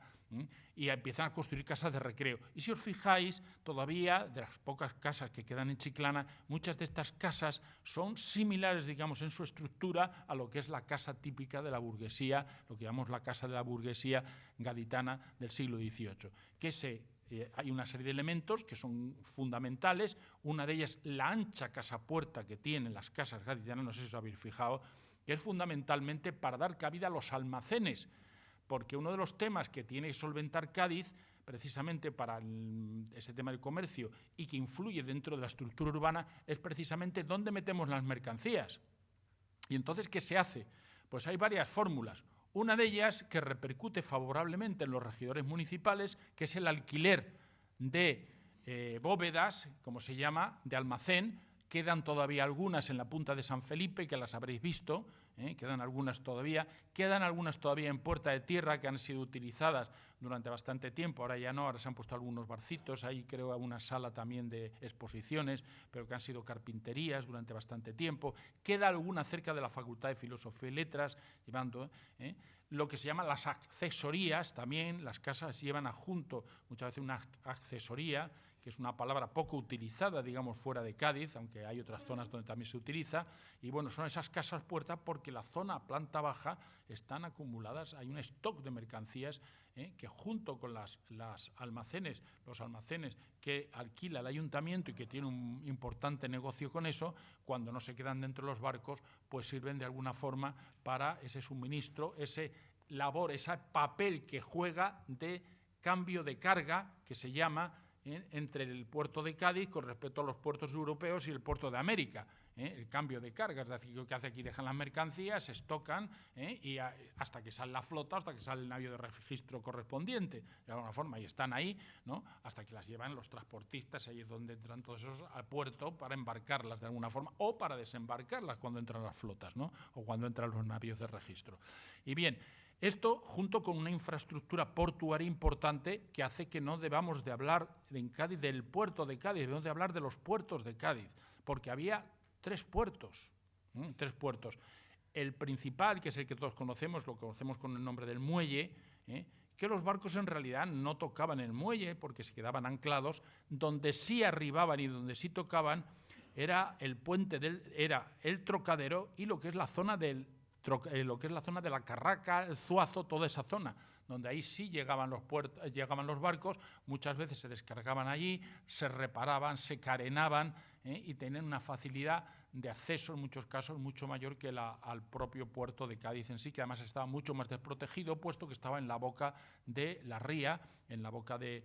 y empiezan a construir casas de recreo. Y si os fijáis, todavía, de las pocas casas que quedan en Chiclana, muchas de estas casas son similares, digamos, en su estructura a lo que es la casa típica de la burguesía, lo que llamamos la casa de la burguesía gaditana del siglo XVIII, que hay una serie de elementos que son fundamentales. Una de ellas, la ancha casa-puerta que tienen las casas gaditanas, no sé si os habéis fijado, que es fundamentalmente para dar cabida a los almacenes, porque uno de los temas que tiene que solventar Cádiz, precisamente para ese tema del comercio y que influye dentro de la estructura urbana, es precisamente dónde metemos las mercancías. Y entonces, ¿qué se hace? Pues hay varias fórmulas. Una de ellas, que repercute favorablemente en los regidores municipales, que es el alquiler de bóvedas, como se llama, de almacén. Quedan todavía algunas en la punta de San Felipe, que las habréis visto, quedan algunas todavía en Puerta de Tierra, que han sido utilizadas durante bastante tiempo, ahora ya no, ahora se han puesto algunos barcitos, ahí creo una sala también de exposiciones, pero que han sido carpinterías durante bastante tiempo. Queda alguna cerca de la Facultad de Filosofía y Letras, llevando lo que se llama las accesorías también. Las casas llevan adjunto muchas veces una accesoría, que es una palabra poco utilizada, digamos, fuera de Cádiz, aunque hay otras zonas donde también se utiliza, y bueno, son esas casas puertas porque la zona planta baja están acumuladas, hay un stock de mercancías que junto con los almacenes que alquila el ayuntamiento y que tiene un importante negocio con eso, cuando no se quedan dentro de los barcos, pues sirven de alguna forma para ese suministro, ese papel que juega de cambio de carga, que se llama, entre el puerto de Cádiz con respecto a los puertos europeos y el puerto de América. El cambio de carga, es decir, lo que hace aquí, dejan las mercancías, se estocan y hasta que sale la flota, hasta que sale el navío de registro correspondiente, de alguna forma, y están ahí, ¿no?, hasta que las llevan los transportistas, ahí es donde entran todos esos al puerto para embarcarlas de alguna forma o para desembarcarlas cuando entran las flotas, ¿no?, o cuando entran los navíos de registro. Y bien, esto junto con una infraestructura portuaria importante que hace que no debamos de hablar en Cádiz del puerto de Cádiz, debemos de hablar de los puertos de Cádiz, porque había tres puertos. El principal, que es el que todos conocemos, lo conocemos con el nombre del muelle, que los barcos en realidad no tocaban el muelle porque se quedaban anclados, donde sí arribaban y donde sí tocaban era el puente era el Trocadero y lo que es la zona de la Carraca, el Zuazo, toda esa zona, donde ahí sí llegaban los barcos, muchas veces se descargaban allí, se reparaban, se carenaban y tenían una facilidad de acceso en muchos casos mucho mayor que al propio puerto de Cádiz en sí, que además estaba mucho más desprotegido, puesto que estaba en la boca de la ría, en la boca de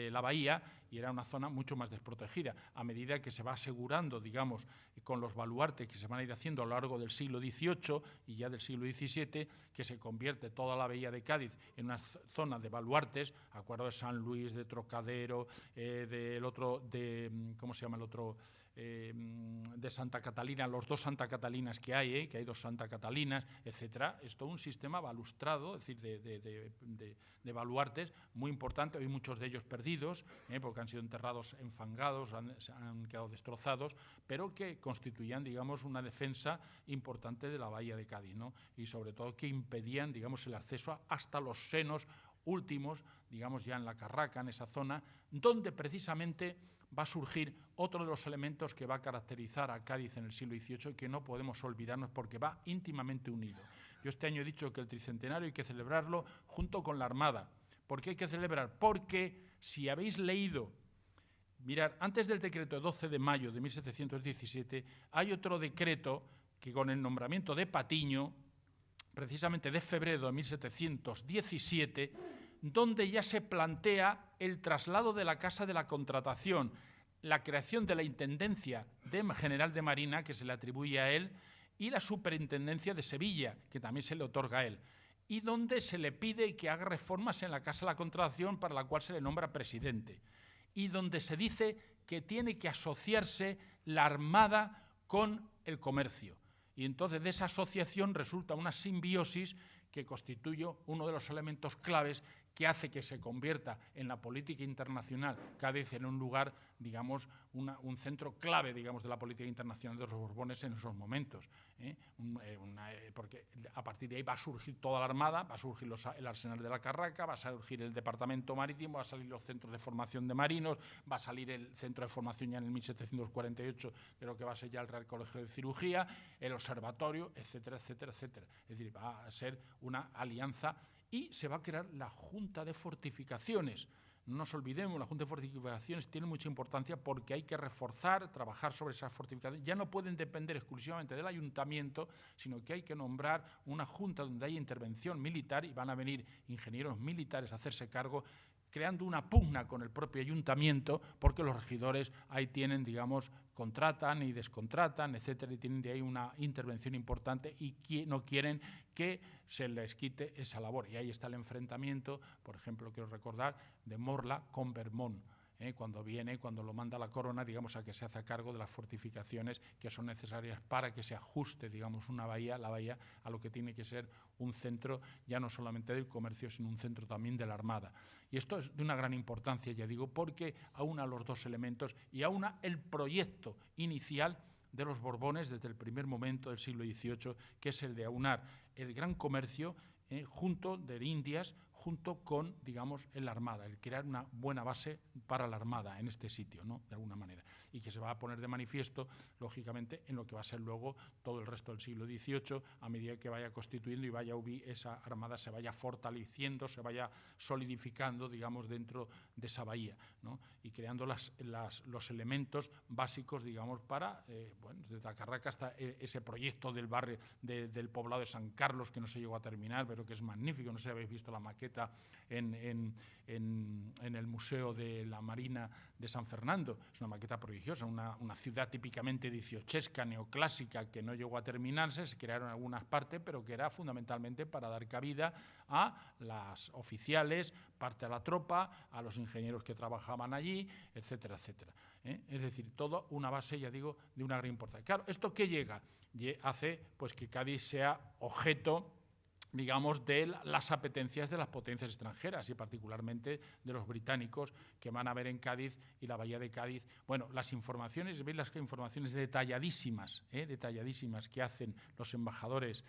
la bahía, y era una zona mucho más desprotegida. A medida que se va asegurando, digamos, con los baluartes que se van a ir haciendo a lo largo del siglo XVIII y ya del siglo XVII, que se convierte toda la bahía de Cádiz en una zona de baluartes, acuerdo de San Luis, de Trocadero, ¿cómo se llama el otro?, de Santa Catalina, los dos Santa Catalinas que hay dos Santa Catalinas, etcétera. Es todo un sistema balustrado, es decir, de baluartes muy importante. Hay muchos de ellos perdidos, porque han sido enterrados enfangados, han quedado destrozados, pero que constituían, digamos, una defensa importante de la bahía de Cádiz, ¿no? Y sobre todo que impedían, digamos, el acceso hasta los senos últimos, digamos, ya en la Carraca, en esa zona, donde precisamente va a surgir otro de los elementos que va a caracterizar a Cádiz en el siglo XVIII y que no podemos olvidarnos porque va íntimamente unido. Yo este año he dicho que el tricentenario hay que celebrarlo junto con la Armada. ¿Por qué hay que celebrar? Porque si habéis leído, mirad, antes del decreto 12 de mayo de 1717 hay otro decreto que con el nombramiento de Patiño, precisamente de febrero de 1717, donde ya se plantea el traslado de la Casa de la Contratación, la creación de la Intendencia General de Marina, que se le atribuye a él, y la Superintendencia de Sevilla, que también se le otorga a él, y donde se le pide que haga reformas en la Casa de la Contratación, para la cual se le nombra presidente, y donde se dice que tiene que asociarse la Armada con el comercio. Y entonces de esa asociación resulta una simbiosis que constituye uno de los elementos claves que hace que se convierta en la política internacional Cádiz en un lugar, digamos, un centro clave, digamos, de la política internacional de los Borbones en esos momentos. Porque a partir de ahí va a surgir toda la Armada, va a surgir el Arsenal de la Carraca, va a surgir el Departamento Marítimo, va a salir los centros de formación de marinos, va a salir el centro de formación ya en el 1748 de lo que va a ser ya el Real Colegio de Cirugía, el Observatorio, etcétera, etcétera, etcétera. Es decir, va a ser una alianza y se va a crear la Junta de Fortificaciones. No nos olvidemos, la Junta de Fortificaciones tiene mucha importancia porque hay que reforzar, trabajar sobre esas fortificaciones. Ya no pueden depender exclusivamente del ayuntamiento, sino que hay que nombrar una junta donde haya intervención militar y van a venir ingenieros militares a hacerse cargo, creando una pugna con el propio ayuntamiento, porque los regidores ahí tienen, digamos, contratan y descontratan, etcétera, y tienen de ahí una intervención importante y no quieren que se les quite esa labor. Y ahí está el enfrentamiento, por ejemplo, quiero recordar, de Morla con Vermont, cuando lo manda la corona, digamos, a que se hace cargo de las fortificaciones que son necesarias para que se ajuste, digamos, la bahía, a lo que tiene que ser un centro ya no solamente del comercio, sino un centro también de la Armada. Y esto es de una gran importancia, ya digo, porque aúna los dos elementos y aúna el proyecto inicial de los Borbones desde el primer momento del siglo XVIII, que es el de aunar el gran comercio de Indias junto con, digamos, la Armada, el crear una buena base para la Armada en este sitio, ¿no?, de alguna manera, y que se va a poner de manifiesto, lógicamente, en lo que va a ser luego todo el resto del siglo XVIII, a medida que vaya constituyendo y vaya esa Armada se vaya fortaleciendo, se vaya solidificando, digamos, dentro de esa bahía, ¿no?, y creando los elementos básicos, digamos, para, bueno, desde Tacarraca hasta ese proyecto del barrio, del poblado de San Carlos, que no se llegó a terminar, pero que es magnífico. No sé si habéis visto la maqueta en el Museo de la Marina de San Fernando. Es una maqueta prodigiosa, una ciudad típicamente dieciochesca, neoclásica, que no llegó a terminarse, se crearon algunas partes, pero que era fundamentalmente para dar cabida a las oficiales, parte a la tropa, a los ingenieros que trabajaban allí, etcétera, etcétera. Es decir, toda una base, ya digo, de una gran importancia. Claro, ¿esto qué llega? Hace pues, que Cádiz sea objeto, digamos, de las apetencias de las potencias extranjeras y particularmente de los británicos que van a ver en Cádiz y la bahía de Cádiz. Bueno, las informaciones, veis las informaciones detalladísimas que hacen los embajadores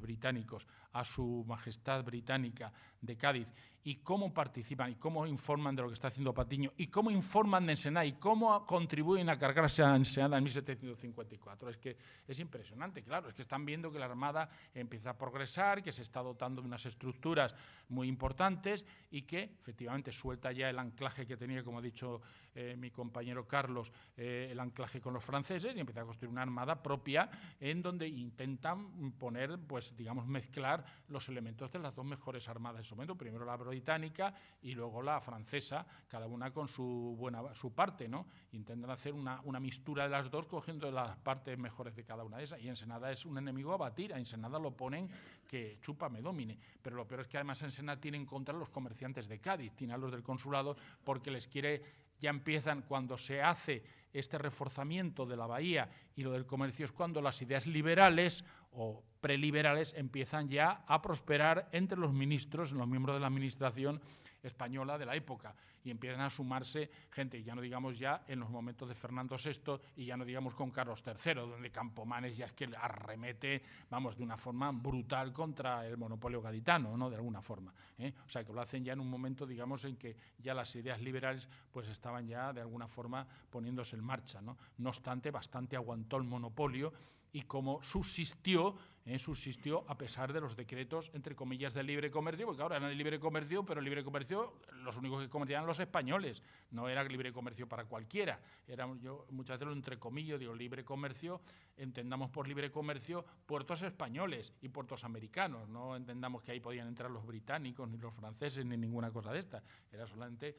británicos a su majestad británica de Cádiz y cómo participan y cómo informan de lo que está haciendo Patiño y cómo informan de Ensenada y cómo contribuyen a cargarse a Ensenada en 1754. Es que es impresionante, claro, es que están viendo que la Armada empieza a progresar, que se está dotando de unas estructuras muy importantes y que efectivamente suelta ya el anclaje que tenía, como ha dicho mi compañero Carlos, el anclaje con los franceses y empieza a construir una armada propia en donde intentan poner, pues digamos, mezclar los elementos de las dos mejores armadas de ese momento, primero la británica y luego la francesa, cada una con su parte, ¿no? Intentan hacer una mistura de las dos cogiendo las partes mejores de cada una de esas y Ensenada es un enemigo a batir, a Ensenada lo ponen que chupa me domine, pero lo peor es que además Ensenada tiene en contra a los comerciantes de Cádiz, tiene a los del consulado porque les quiere. Ya empiezan, cuando se hace este reforzamiento de la bahía y lo del comercio, es cuando las ideas liberales o preliberales empiezan ya a prosperar entre los ministros, los miembros de la administración española de la época, y empiezan a sumarse gente, ya no digamos ya en los momentos de Fernando VI y ya no digamos con Carlos III, donde Campomanes ya es que arremete, vamos, de una forma brutal contra el monopolio gaditano, ¿no?, de alguna forma, O sea, que lo hacen ya en un momento, digamos, en que ya las ideas liberales pues estaban ya de alguna forma poniéndose en marcha, ¿no? No obstante, bastante aguantó el monopolio y cómo subsistió a pesar de los decretos, entre comillas, de libre comercio, porque ahora eran de libre comercio, pero el libre comercio, los únicos que comerciaban los españoles, no era libre comercio para cualquiera. Yo muchas veces lo entrecomillo, digo, libre comercio, entendamos por libre comercio puertos españoles y puertos americanos, no entendamos que ahí podían entrar los británicos, ni los franceses, ni ninguna cosa de esta. Era solamente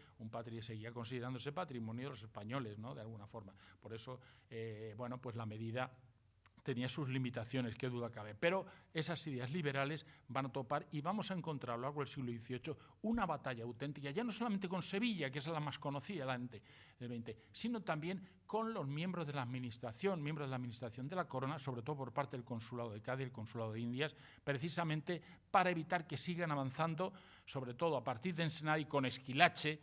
seguía considerándose patrimonio de los españoles, ¿no?, de alguna forma. Por eso, bueno, pues la medida tenía sus limitaciones, qué duda cabe, pero esas ideas liberales van a topar y vamos a encontrar a lo largo del siglo XVIII una batalla auténtica, ya no solamente con Sevilla, que es la más conocida del XX, sino también con los miembros de la administración de la corona, sobre todo por parte del consulado de Cádiz, el consulado de Indias, precisamente para evitar que sigan avanzando, sobre todo a partir de Ensenada y con Esquilache.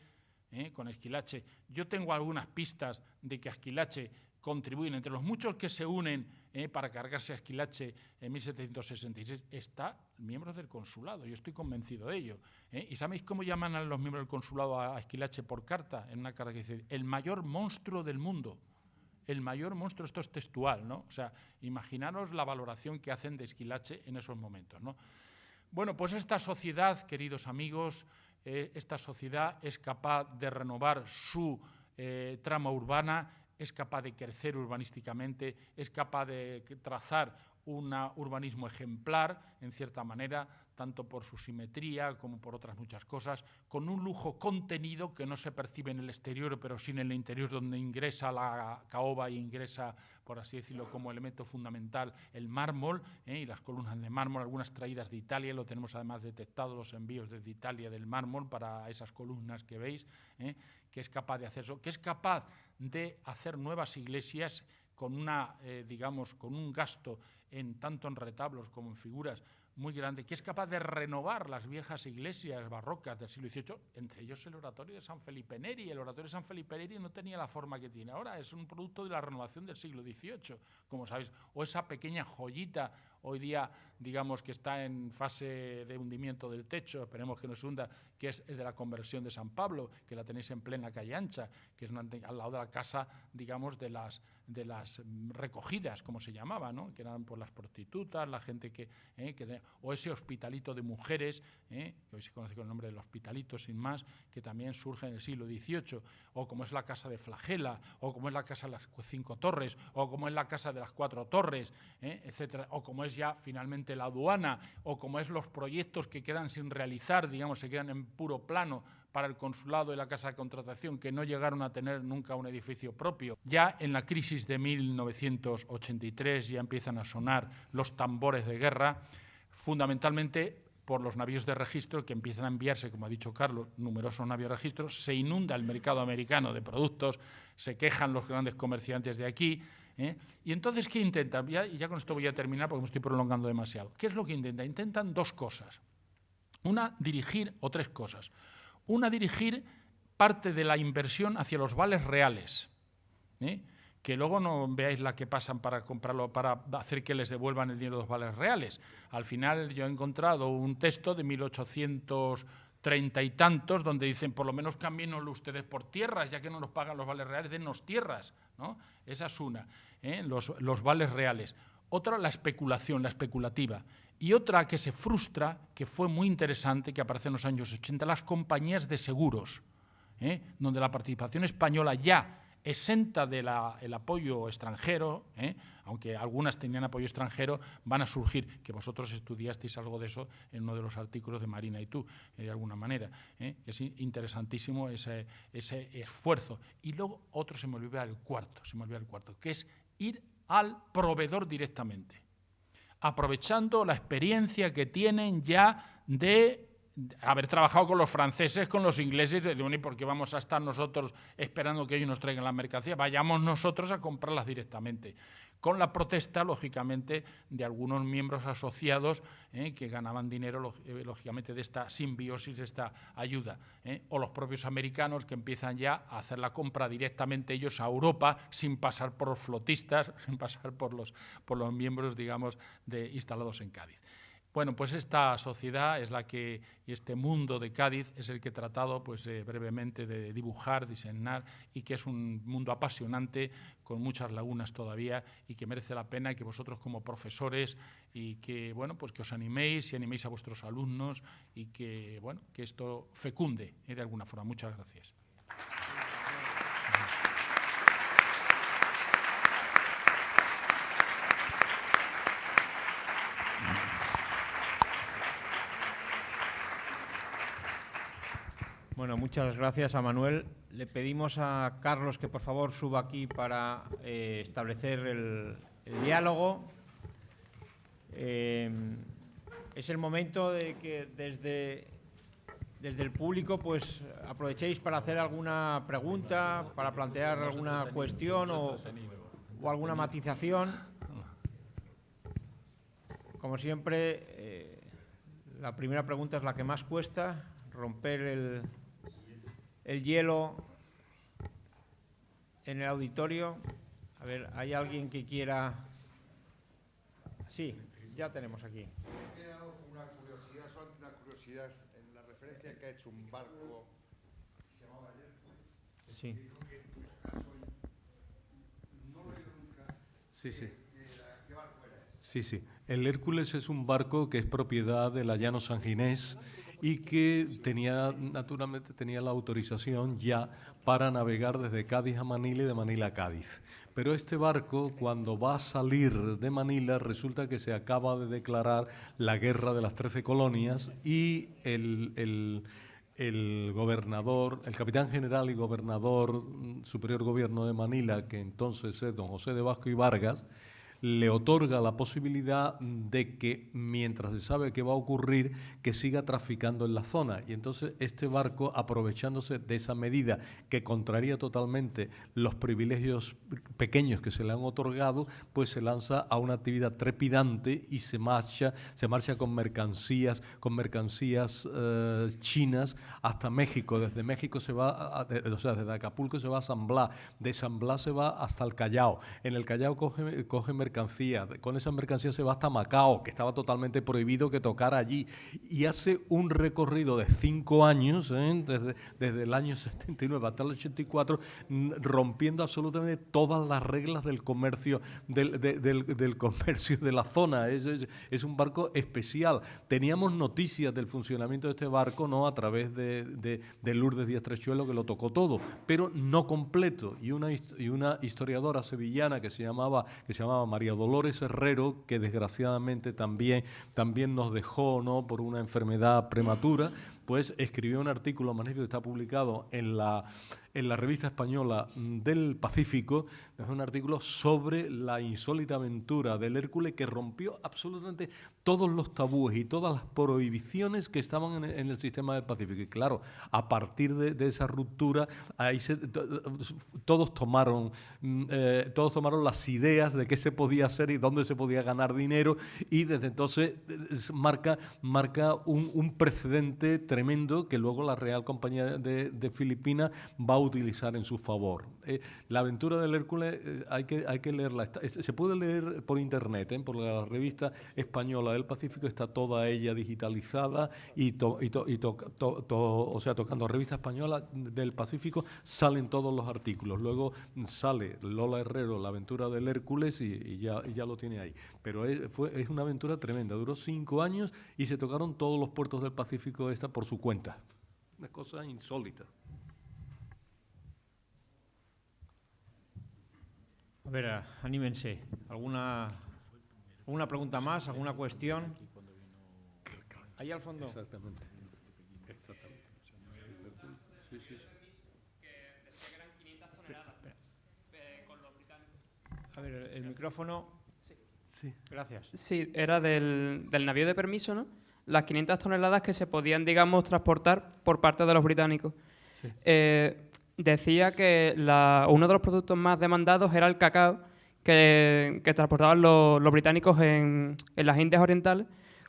Yo tengo algunas pistas de que Esquilache contribuyen, entre los muchos que se unen para cargarse a Esquilache en 1766, está miembros del consulado, yo estoy convencido de ello. ¿Y sabéis cómo llaman a los miembros del consulado a Esquilache por carta? En una carta que dice, el mayor monstruo del mundo. El mayor monstruo, esto es textual, ¿no? O sea, imaginaros la valoración que hacen de Esquilache en esos momentos, ¿no? Bueno, pues esta sociedad, queridos amigos, esta sociedad es capaz de renovar su trama urbana, es capaz de crecer urbanísticamente, es capaz de trazar un urbanismo ejemplar, en cierta manera, tanto por su simetría como por otras muchas cosas, con un lujo contenido que no se percibe en el exterior, pero sí en el interior, donde ingresa la caoba y ingresa, por así decirlo, como elemento fundamental el mármol y las columnas de mármol, algunas traídas de Italia, lo tenemos además detectado los envíos desde Italia del mármol para esas columnas que veis, que es capaz de hacer eso, que es capaz de hacer nuevas iglesias con con un gasto tanto en retablos como en figuras muy grande, que es capaz de renovar las viejas iglesias barrocas del siglo XVIII, entre ellos el oratorio de San Felipe Neri. El oratorio de San Felipe Neri no tenía la forma que tiene ahora, es un producto de la renovación del siglo XVIII, como sabéis, o esa pequeña joyita hoy día, digamos, que está en fase de hundimiento del techo, esperemos que no se hunda, que es el de la conversión de San Pablo, que la tenéis en plena calle Ancha, que es al lado de la casa, digamos, de las recogidas, como se llamaba, ¿no? Que eran por las prostitutas, la gente o ese hospitalito de mujeres, que hoy se conoce con el nombre del hospitalito, sin más, que también surge en el siglo XVIII, o como es la casa de Flagela, o como es la casa de las 5 Torres, o como es la casa de las 4 Torres, etcétera, o como es ya finalmente la aduana, o como es los proyectos que quedan sin realizar, digamos, se quedan en puro plano para el consulado y la casa de contratación, que no llegaron a tener nunca un edificio propio. Ya en la crisis de 1983 ya empiezan a sonar los tambores de guerra, fundamentalmente por los navíos de registro que empiezan a enviarse, como ha dicho Carlos, numerosos navíos de registro, se inunda el mercado americano de productos, se quejan los grandes comerciantes de aquí, y entonces, ¿qué intentan? Ya con esto voy a terminar porque me estoy prolongando demasiado. ¿Qué es lo que intentan? Intentan dos cosas. Una, dirigir, o tres cosas. Una, dirigir parte de la inversión hacia los vales reales, que luego no veáis la que pasan para comprarlo, para hacer que les devuelvan el dinero de los vales reales. Al final yo he encontrado un texto de 1830 y tantos donde dicen, por lo menos cámbienoslo ustedes por tierras, ya que no nos pagan los vales reales, dennos tierras, ¿no? Esa es una, los vales reales. Otra, la especulación, la especulativa. Y otra que se frustra, que fue muy interesante, que aparece en los años 80, las compañías de seguros, donde la participación española ya exenta del apoyo extranjero, aunque algunas tenían apoyo extranjero, van a surgir, que vosotros estudiasteis algo de eso en uno de los artículos de Marina y tú, de alguna manera. Es interesantísimo ese esfuerzo. Y luego otro, se me olvida el cuarto, que es ir al proveedor directamente, aprovechando la experiencia que tienen ya de haber trabajado con los franceses, con los ingleses, de bueno, ¿y por qué vamos a estar nosotros esperando que ellos nos traigan la mercancía? Vayamos nosotros a comprarlas directamente. Con la protesta, lógicamente, de algunos miembros asociados que ganaban dinero, lógicamente, de esta simbiosis, de esta ayuda. O los propios americanos que empiezan ya a hacer la compra directamente ellos a Europa sin pasar por los flotistas, sin pasar por los miembros, digamos, instalados en Cádiz. Bueno, pues esta sociedad es la que, y este mundo de Cádiz es el que he tratado pues, brevemente de dibujar, diseñar, y que es un mundo apasionante, con muchas lagunas todavía, y que merece la pena que vosotros como profesores, y que, bueno, pues que os animéis y animéis a vuestros alumnos, y que, bueno, que esto fecunde de alguna forma. Muchas gracias. Bueno, muchas gracias a Manuel. Le pedimos a Carlos que por favor suba aquí para establecer el diálogo. Es el momento de que desde el público pues aprovechéis para hacer alguna pregunta, para plantear alguna cuestión o alguna matización. Como siempre, la primera pregunta es la que más cuesta, romper el hielo en el auditorio. A ver, ¿hay alguien que quiera? Sí, ya tenemos aquí. Me ha quedado solamente una curiosidad en la referencia que ha hecho un barco que se llamaba Hércules. Sí. Dijo que en tu caso no lo he oído nunca. Sí, sí. ¿Qué barco era ese? Sí, sí. El Hércules es un barco que es propiedad de la Llano Sanginés y que naturalmente tenía la autorización ya para navegar desde Cádiz a Manila y de Manila a Cádiz. Pero este barco, cuando va a salir de Manila, resulta que se acaba de declarar la guerra de las 13 colonias y el gobernador, el capitán general y gobernador superior gobierno de Manila, que entonces es don José de Vasco y Vargas, le otorga la posibilidad de que, mientras se sabe qué va a ocurrir, que siga traficando en la zona. Y entonces este barco, aprovechándose de esa medida que contraría totalmente los privilegios pequeños que se le han otorgado, pues se lanza a una actividad trepidante y se marcha con mercancías chinas hasta México. Desde México se va, desde Acapulco se va a San Blas, de San Blas se va hasta el Callao. En el Callao coge mercancías mercancía. Con esa mercancía se va hasta Macao, que estaba totalmente prohibido que tocara allí. Y hace un recorrido de 5 años, desde el año 79 hasta el 84, rompiendo absolutamente todas las reglas del comercio del comercio de la zona. Es un barco especial. Teníamos noticias del funcionamiento de este barco, ¿no?, a través de Lourdes Díaz Trechuelo, que lo tocó todo, pero no completo. Y una historiadora sevillana que se llamaba María Dolores Herrero, que desgraciadamente también nos dejó, ¿no?, por una enfermedad prematura, pues escribió un artículo magnífico que está publicado en la revista española del Pacífico. Es un artículo sobre la insólita aventura del Hércules, que rompió absolutamente todos los tabúes y todas las prohibiciones que estaban en el sistema del Pacífico. Y claro, a partir de esa ruptura, ahí todos tomaron las ideas de qué se podía hacer y dónde se podía ganar dinero, y desde entonces marca un precedente tremendo que luego la Real Compañía de Filipinas va a utilizar en su favor. La aventura del Hércules hay que leerla. Se puede leer por internet, por la revista española del Pacífico, está toda ella digitalizada o sea, tocando revista española del Pacífico salen todos los artículos. Luego sale Lola Herrero, la aventura del Hércules, y ya lo tiene ahí. Pero es una aventura tremenda. Duró 5 años y se tocaron todos los puertos del Pacífico por su cuenta. Una cosa insólita. A ver, anímense. ¿Alguna pregunta más? ¿Alguna cuestión? Ahí al fondo. Exactamente. Sí. Que decía que eran 500 toneladas con los británicos. A ver, el micrófono. Sí. Gracias. Sí, era del navío de permiso, ¿no? Las 500 toneladas que se podían, digamos, transportar por parte de los británicos. Sí. Decía que uno de los productos más demandados era el cacao que transportaban los británicos en las Indias Orientales.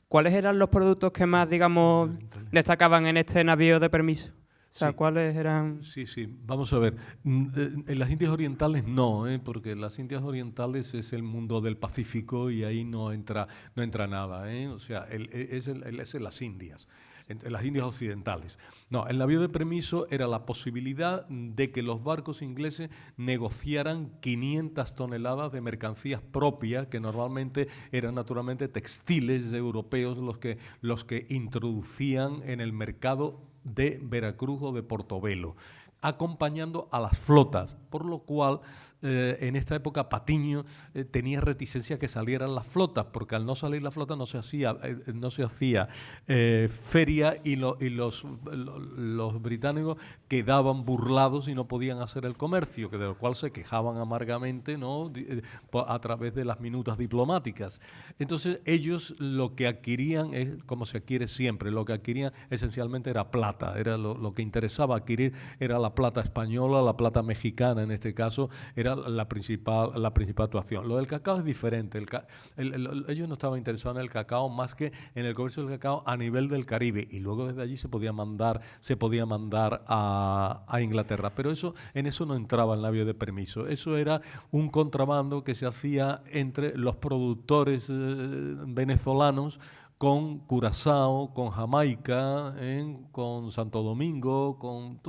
¿Cuáles eran los productos que más, digamos, destacaban en este navío de permiso? O sea, Sí. ¿cuáles eran? Sí, vamos a ver. En las Indias Orientales no, porque las Indias Orientales es el mundo del Pacífico y ahí no entra nada, o sea, es en las Indias, en las Indias Occidentales. No, el navío de permiso era la posibilidad de que los barcos ingleses negociaran 500 toneladas de mercancías propias, que normalmente eran naturalmente textiles europeos los que introducían en el mercado de Veracruz o de Portobelo, acompañando a las flotas, por lo cual en esta época Patiño tenía reticencia que salieran las flotas, porque al no salir la flota no se hacía feria, y los británicos quedaban burlados y no podían hacer el comercio, de lo cual se quejaban amargamente, ¿no?, a través de las minutas diplomáticas. Entonces ellos lo que adquirían es como se adquiere siempre, lo que adquirían esencialmente era plata, era lo que interesaba adquirir era la plata española, la plata mexicana en este caso, era la principal actuación. Lo del cacao es diferente. Ellos no estaban interesados en el cacao más que en el comercio del cacao a nivel del Caribe, y luego desde allí se podía mandar a Inglaterra. Pero en eso no entraba el navío de permiso. Eso era un contrabando que se hacía entre los productores venezolanos con Curazao, con Jamaica, con Santo Domingo, con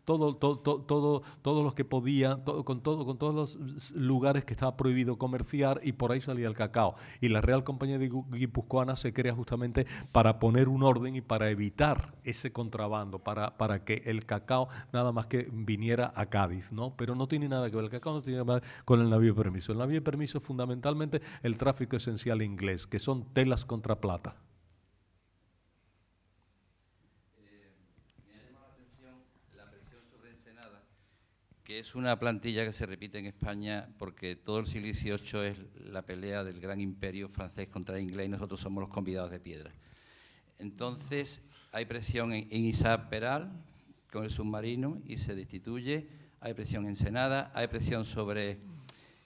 todos los que podía, con todos los lugares que estaba prohibido comerciar, y por ahí salía el cacao. Y la Real Compañía Guipuzcoana se crea justamente para poner un orden y para evitar ese contrabando, para que el cacao nada más que viniera a Cádiz, ¿no? Pero no tiene nada que ver, el cacao no tiene nada que ver con el navío de permiso. El navío de permiso es fundamentalmente el tráfico esencial inglés, que son telas contra plata. Que es una plantilla que se repite en España porque todo el siglo XVIII es la pelea del gran imperio francés contra el inglés y nosotros somos los convidados de piedra. Entonces hay presión en Isaac Peral con el submarino y se destituye, hay presión en Ensenada, hay presión sobre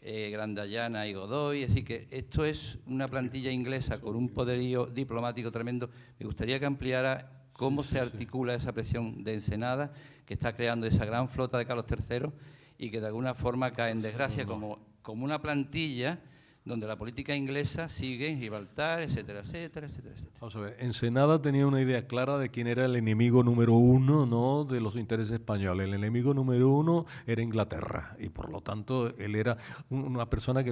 Grandayana y Godoy, así que esto es una plantilla inglesa con un poderío diplomático tremendo. Me gustaría que ampliara cómo se articula esa presión de Ensenada, que está creando esa gran flota de Carlos III y que de alguna forma cae en desgracia como una plantilla donde la política inglesa sigue en Gibraltar, etcétera, etcétera, etcétera, etcétera. Vamos a ver, Ensenada tenía una idea clara de quién era el enemigo número uno, ¿no?, de los intereses españoles. El enemigo número uno era Inglaterra y por lo tanto él era una persona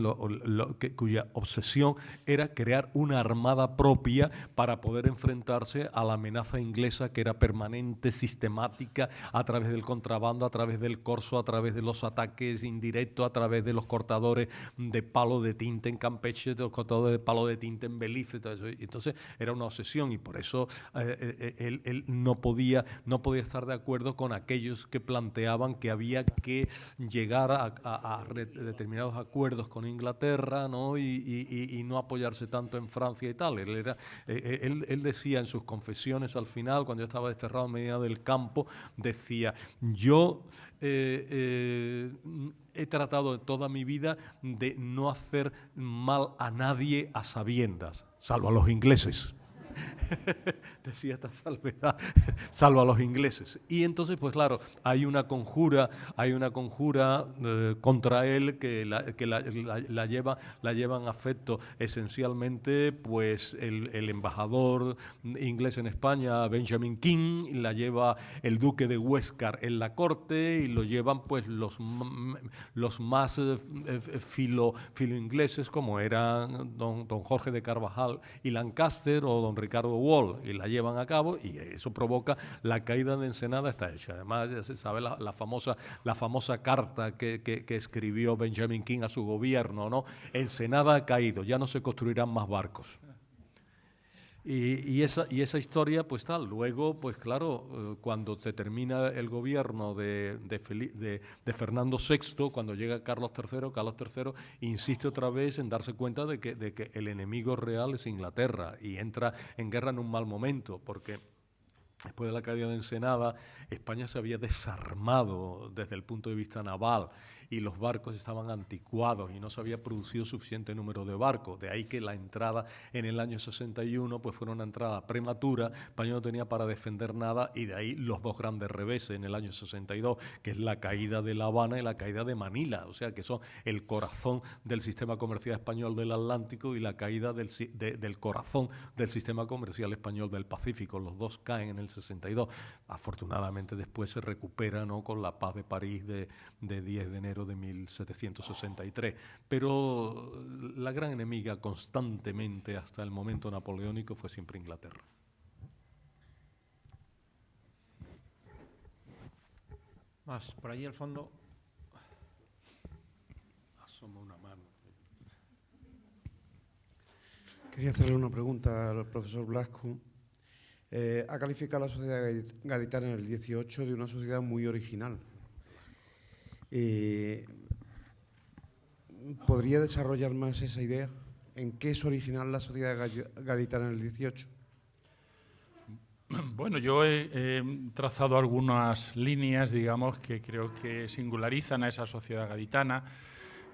cuya obsesión era crear una armada propia para poder enfrentarse a la amenaza inglesa, que era permanente, sistemática, a través del contrabando, a través del corso, a través de los ataques indirectos, a través de los cortadores de palo de tinta en Campeche, de los cortadores de palo de tinta en Belice, todo eso. Entonces era una obsesión y por eso él no podía estar de acuerdo con aquellos que planteaban que había que llegar a determinados acuerdos con Inglaterra, ¿no?, y no apoyarse tanto en Francia y tal. Él decía en sus confesiones al final, cuando yo estaba desterrado en Medina del Campo, decía: yo he tratado toda mi vida de no hacer mal a nadie a sabiendas, salvo a los ingleses. Decía esta salvedad, salvo a los ingleses. Y entonces, pues claro, hay una conjura contra él que la llevan a efecto esencialmente pues el embajador inglés en España, Benjamin King, y la lleva el duque de Huéscar en la corte, y lo llevan pues los más filo ingleses, como eran don Jorge de Carvajal y Lancaster o don Ricardo Wall, y la llevan a cabo, y eso provoca la caída de Ensenada. Está hecha. Además, ya se sabe la famosa carta que escribió Benjamin King a su gobierno, ¿no? Ensenada ha caído, ya no se construirán más barcos. Y esa historia, pues tal. Luego, pues claro, cuando se termina el gobierno de Fernando VI, cuando llega Carlos III insiste otra vez en darse cuenta de que el enemigo real es Inglaterra, y entra en guerra en un mal momento, porque después de la caída de Ensenada, España se había desarmado desde el punto de vista naval, y los barcos estaban anticuados y no se había producido suficiente número de barcos. De ahí que la entrada en el año 61 pues fue una entrada prematura. España no tenía para defender nada, y de ahí los dos grandes reveses en el año 62, que es la caída de La Habana y la caída de Manila, o sea que son el corazón del sistema comercial español del Atlántico y la caída del corazón del sistema comercial español del Pacífico. Los dos caen en el 62. Afortunadamente después se recupera, ¿no?, con la paz de París de 10 de enero de 1763, pero la gran enemiga constantemente hasta el momento napoleónico fue siempre Inglaterra. Más, por allí al fondo. Asoma una mano. Quería hacerle una pregunta al profesor Blasco. Ha calificado a la sociedad gaditana en el 18 de una sociedad muy original. ¿Podría desarrollar más esa idea? ¿En qué es original la sociedad gaditana en el 18? Bueno, yo he trazado algunas líneas, digamos, que creo que singularizan a esa sociedad gaditana,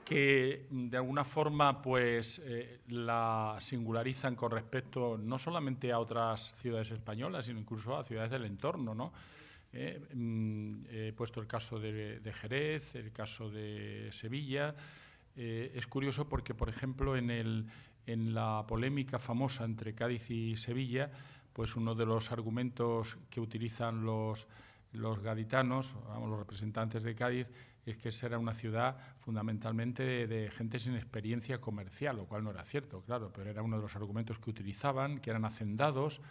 que de alguna forma pues la singularizan con respecto no solamente a otras ciudades españolas, sino incluso a ciudades del entorno, ¿no? He puesto el caso de Jerez, el caso de Sevilla. Es curioso porque, por ejemplo, en la polémica famosa entre Cádiz y Sevilla, pues uno de los argumentos que utilizan los gaditanos, vamos, los representantes de Cádiz, es que esa era una ciudad fundamentalmente de gente sin experiencia comercial, lo cual no era cierto, claro, pero era uno de los argumentos que utilizaban, que eran hacendados,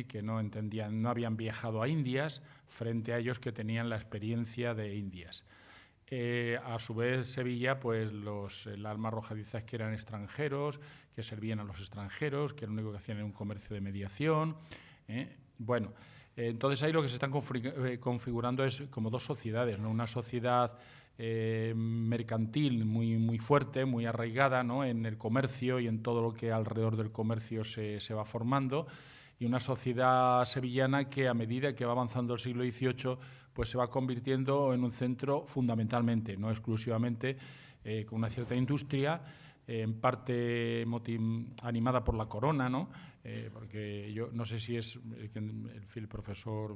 que no entendían, no habían viajado a Indias, frente a ellos que tenían la experiencia de Indias. A su vez, Sevilla, pues el alma arrojadiza es que eran extranjeros, que servían a los extranjeros, que lo único que hacían era un comercio de mediación. Bueno, entonces ahí lo que se están configurando es como dos sociedades, ¿no? Una sociedad mercantil muy fuerte, muy arraigada, ¿no?, en el comercio y en todo lo que alrededor del comercio se va formando, y una sociedad sevillana que a medida que va avanzando el siglo XVIII pues se va convirtiendo en un centro fundamentalmente, no exclusivamente, con una cierta industria, en parte animada por la corona, ¿no? Porque yo no sé si es el profesor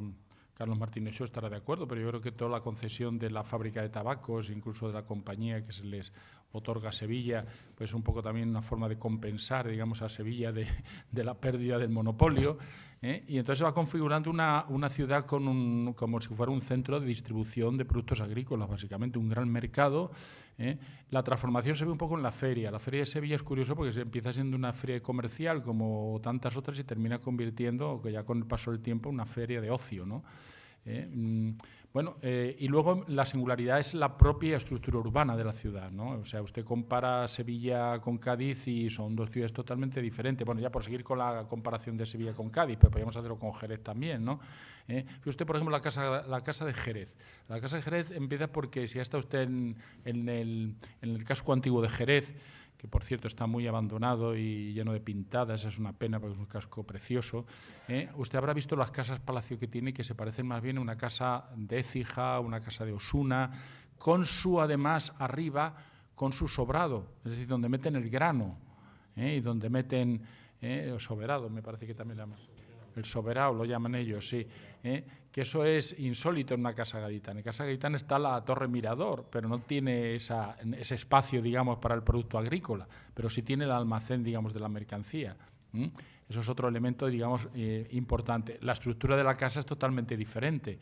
Carlos Martínez Xó estará de acuerdo, pero yo creo que toda la concesión de la fábrica de tabacos, incluso de la compañía que se les otorga a Sevilla, pues un poco también una forma de compensar, digamos, a Sevilla de la pérdida del monopolio, y entonces se va configurando una ciudad como si fuera un centro de distribución de productos agrícolas, básicamente un gran mercado. La transformación se ve un poco en la feria. La feria de Sevilla es curioso porque se empieza siendo una feria comercial como tantas otras y termina convirtiendo, que ya con el paso del tiempo, una feria de ocio, ¿no? Y luego la singularidad es la propia estructura urbana de la ciudad, ¿no? O sea, usted compara Sevilla con Cádiz y son dos ciudades totalmente diferentes. Bueno, ya por seguir con la comparación de Sevilla con Cádiz, pero podríamos hacerlo con Jerez también, ¿no? Fíjate usted, por ejemplo, la casa de Jerez. La casa de Jerez empieza porque si ha estado usted en el casco antiguo de Jerez, que por cierto está muy abandonado y lleno de pintadas, es una pena porque es un casco precioso. Usted habrá visto las casas palacio que tiene, que se parecen más bien a una casa de Écija, una casa de Osuna, con su, además, arriba, con su sobrado, es decir, donde meten el grano, y donde meten el soberado, me parece que también llaman. El soberano lo llaman ellos, sí. Que eso es insólito en una casa gaditana. En casa gaditana está la torre mirador, pero no tiene ese espacio, digamos, para el producto agrícola, pero sí tiene el almacén, digamos, de la mercancía. Eso es otro elemento, digamos, importante. La estructura de la casa es totalmente diferente.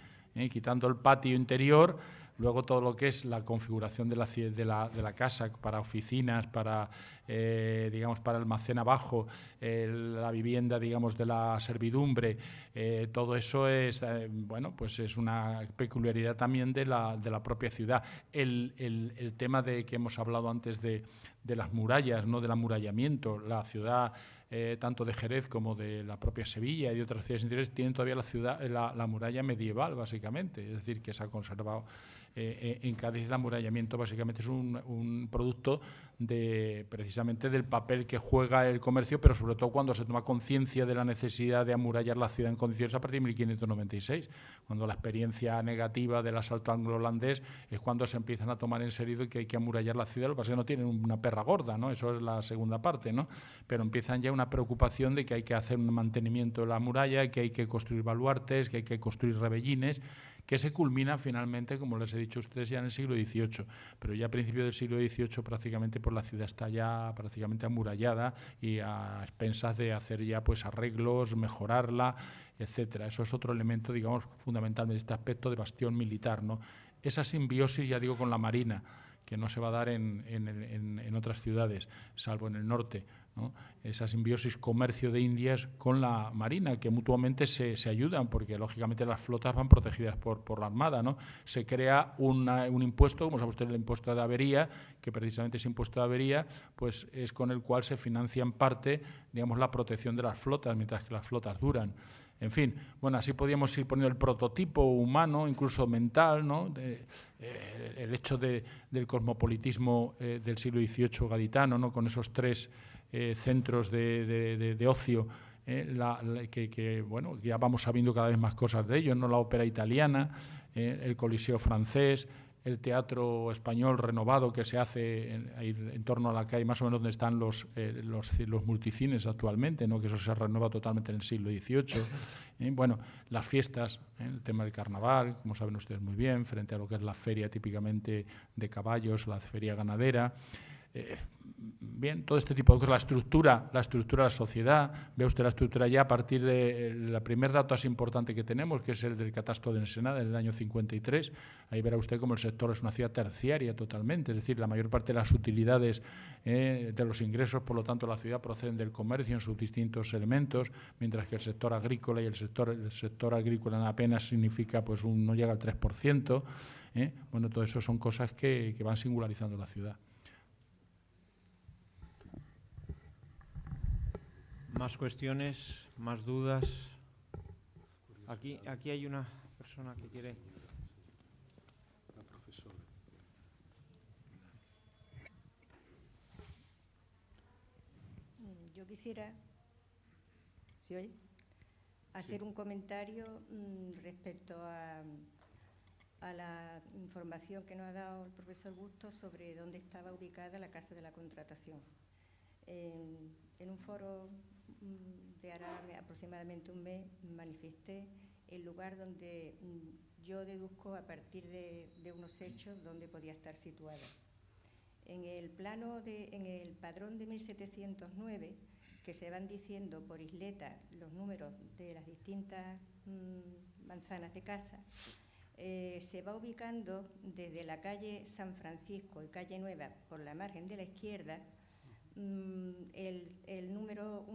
Quitando el patio interior, luego todo lo que es la configuración de la casa para oficinas, para, digamos, para almacén abajo, la vivienda, digamos, de la servidumbre, todo eso es, bueno, pues es una peculiaridad también de la propia ciudad. El tema de que hemos hablado antes de las murallas, ¿no? Del amurallamiento, la ciudad tanto de Jerez como de la propia Sevilla y de otras ciudades interiores tienen todavía la muralla medieval, básicamente, es decir, que se ha conservado. En Cádiz el amurallamiento básicamente es un producto precisamente del papel que juega el comercio, pero sobre todo cuando se toma conciencia de la necesidad de amurallar la ciudad en condiciones a partir de 1596, cuando la experiencia negativa del asalto anglo-holandés es cuando se empiezan a tomar en serio que hay que amurallar la ciudad. Lo que pasa es que no tienen una perra gorda, ¿no? Eso es la segunda parte, ¿no? Pero empiezan ya una preocupación de que hay que hacer un mantenimiento de la muralla, que hay que construir baluartes, que hay que construir rebellines, que se culmina finalmente, como les he dicho a ustedes, ya en el siglo XVIII. Pero ya a principios del siglo XVIII prácticamente la ciudad está ya prácticamente amurallada y a expensas de hacer ya pues arreglos, mejorarla, etcétera. Eso es otro elemento, digamos, fundamental de este aspecto de bastión militar, ¿no? Esa simbiosis, ya digo, con la Marina, que no se va a dar en otras ciudades, salvo en el norte, ¿no? Esa simbiosis comercio de Indias con la Marina, que mutuamente se ayudan, porque lógicamente las flotas van protegidas por la Armada, ¿no? Se crea un impuesto, como sabe usted, el impuesto de avería, que precisamente ese impuesto de avería pues es con el cual se financia en parte, digamos, la protección de las flotas, mientras que las flotas duran. En fin, bueno, así podíamos ir poniendo el prototipo humano, incluso mental, ¿no? El hecho del cosmopolitismo del siglo XVIII gaditano, ¿no? Con esos tres centros de ocio, bueno, ya vamos sabiendo cada vez más cosas de ellos, ¿no? La ópera italiana, el Coliseo francés, el teatro español renovado que se hace en torno a la calle más o menos donde están los multicines actualmente, ¿no? Que eso se renueva totalmente en el siglo XVIII. Bueno, las fiestas, el tema del carnaval, como saben ustedes muy bien, frente a lo que es la feria típicamente de caballos, la feria ganadera. Bien, todo este tipo de cosas, la estructura de la sociedad, ve usted la estructura ya a partir del primer dato así importante que tenemos, que es el del catastro de Ensenada en el año 53, ahí verá usted cómo el sector es una ciudad terciaria totalmente, es decir, la mayor parte de las utilidades de los ingresos, por lo tanto, la ciudad proceden del comercio en sus distintos elementos, mientras que el sector agrícola y el sector agrícola apenas significa, pues no llega al 3%, Bueno, todo eso son cosas que van singularizando la ciudad. Más cuestiones, más dudas. Aquí hay una persona que quiere. Yo quisiera, ¿se oye? Hacer un comentario respecto a la información que nos ha dado el profesor Bustos sobre dónde estaba ubicada la Casa de la Contratación. En un foro de hará aproximadamente un mes manifesté el lugar donde yo deduzco a partir de unos hechos donde podía estar situada. En el padrón de 1709, que se van diciendo por isleta los números de las distintas manzanas de casa, se va ubicando desde la calle San Francisco y calle Nueva por la margen de la izquierda. El número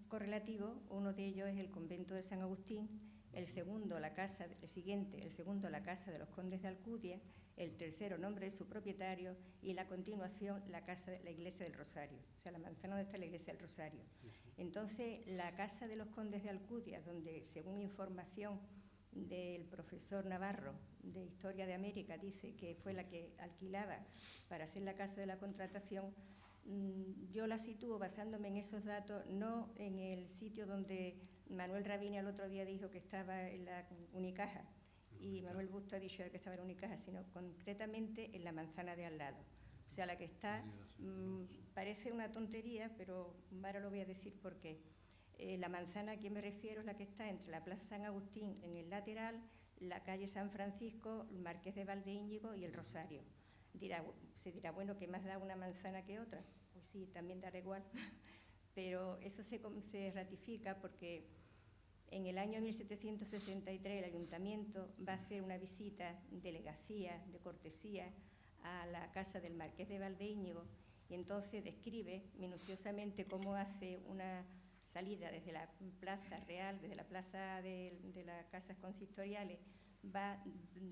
correlativo, uno de ellos es el convento de San Agustín, el segundo la casa de los condes de Alcudia, el tercero nombre de su propietario y a continuación la iglesia del Rosario, o sea, la manzana donde está la iglesia del Rosario. Entonces, la casa de los condes de Alcudia, donde según información del profesor Navarro de Historia de América dice que fue la que alquilaba para hacer la casa de la contratación, yo la sitúo basándome en esos datos, no en el sitio donde Manuel Raviña el otro día dijo que estaba en la Unicaja y Manuel Busto ha dicho que estaba en la Unicaja, sino concretamente en la manzana de al lado. O sea, la que está, parece una tontería, pero ahora lo voy a decir por qué. La manzana a que me refiero es la que está entre la Plaza San Agustín en el lateral, la calle San Francisco, el Marqués de Valdeíñigo y el Rosario. Se dirá, bueno, ¿qué más da una manzana que otra? Pues sí, también dará igual. Pero eso se ratifica porque en el año 1763 el Ayuntamiento va a hacer una visita, delegacía, de cortesía, a la casa del Marqués de Valdeíñigo y entonces describe minuciosamente cómo hace una salida desde la Plaza Real, desde la plaza de las casas consistoriales, va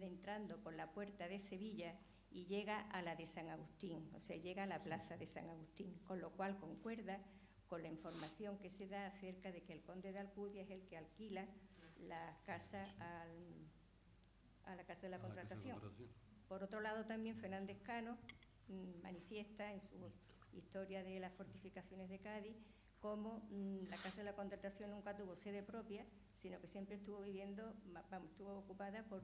entrando por la puerta de Sevilla y llega a la de San Agustín, o sea, llega a la plaza de San Agustín, con lo cual concuerda con la información que se da acerca de que el conde de Alcudia es el que alquila la casa a la casa de la contratación. Por otro lado, también Fernández Cano manifiesta en su historia de las fortificaciones de Cádiz cómo la casa de la contratación nunca tuvo sede propia, sino que siempre estuvo estuvo ocupada por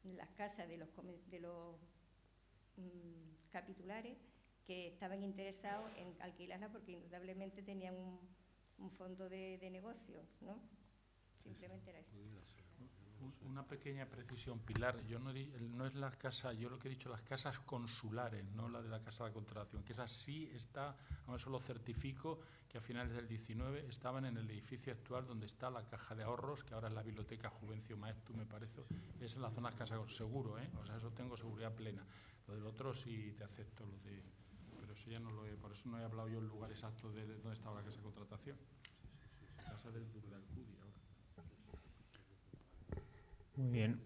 las casas de los capitulares que estaban interesados en alquilarla porque indudablemente tenían un fondo de negocio, ¿no? Simplemente era eso. Una pequeña precisión, Pilar. Yo no es las casas, yo lo que he dicho, las casas consulares, no la de la casa de contratación, que esa sí está, aún eso lo certifico, que a finales del 19 estaban en el edificio actual donde está la Caja de Ahorros, que ahora es la Biblioteca Juvencio Maestu, me parece, es en la zona de Casa seguro, o sea, eso tengo seguridad plena. Lo del otro sí te acepto, pero eso ya no lo he, por eso no he hablado yo el lugar exacto de dónde estaba la casa de contratación. Casa del Duque de Alcudia ahora. Muy bien.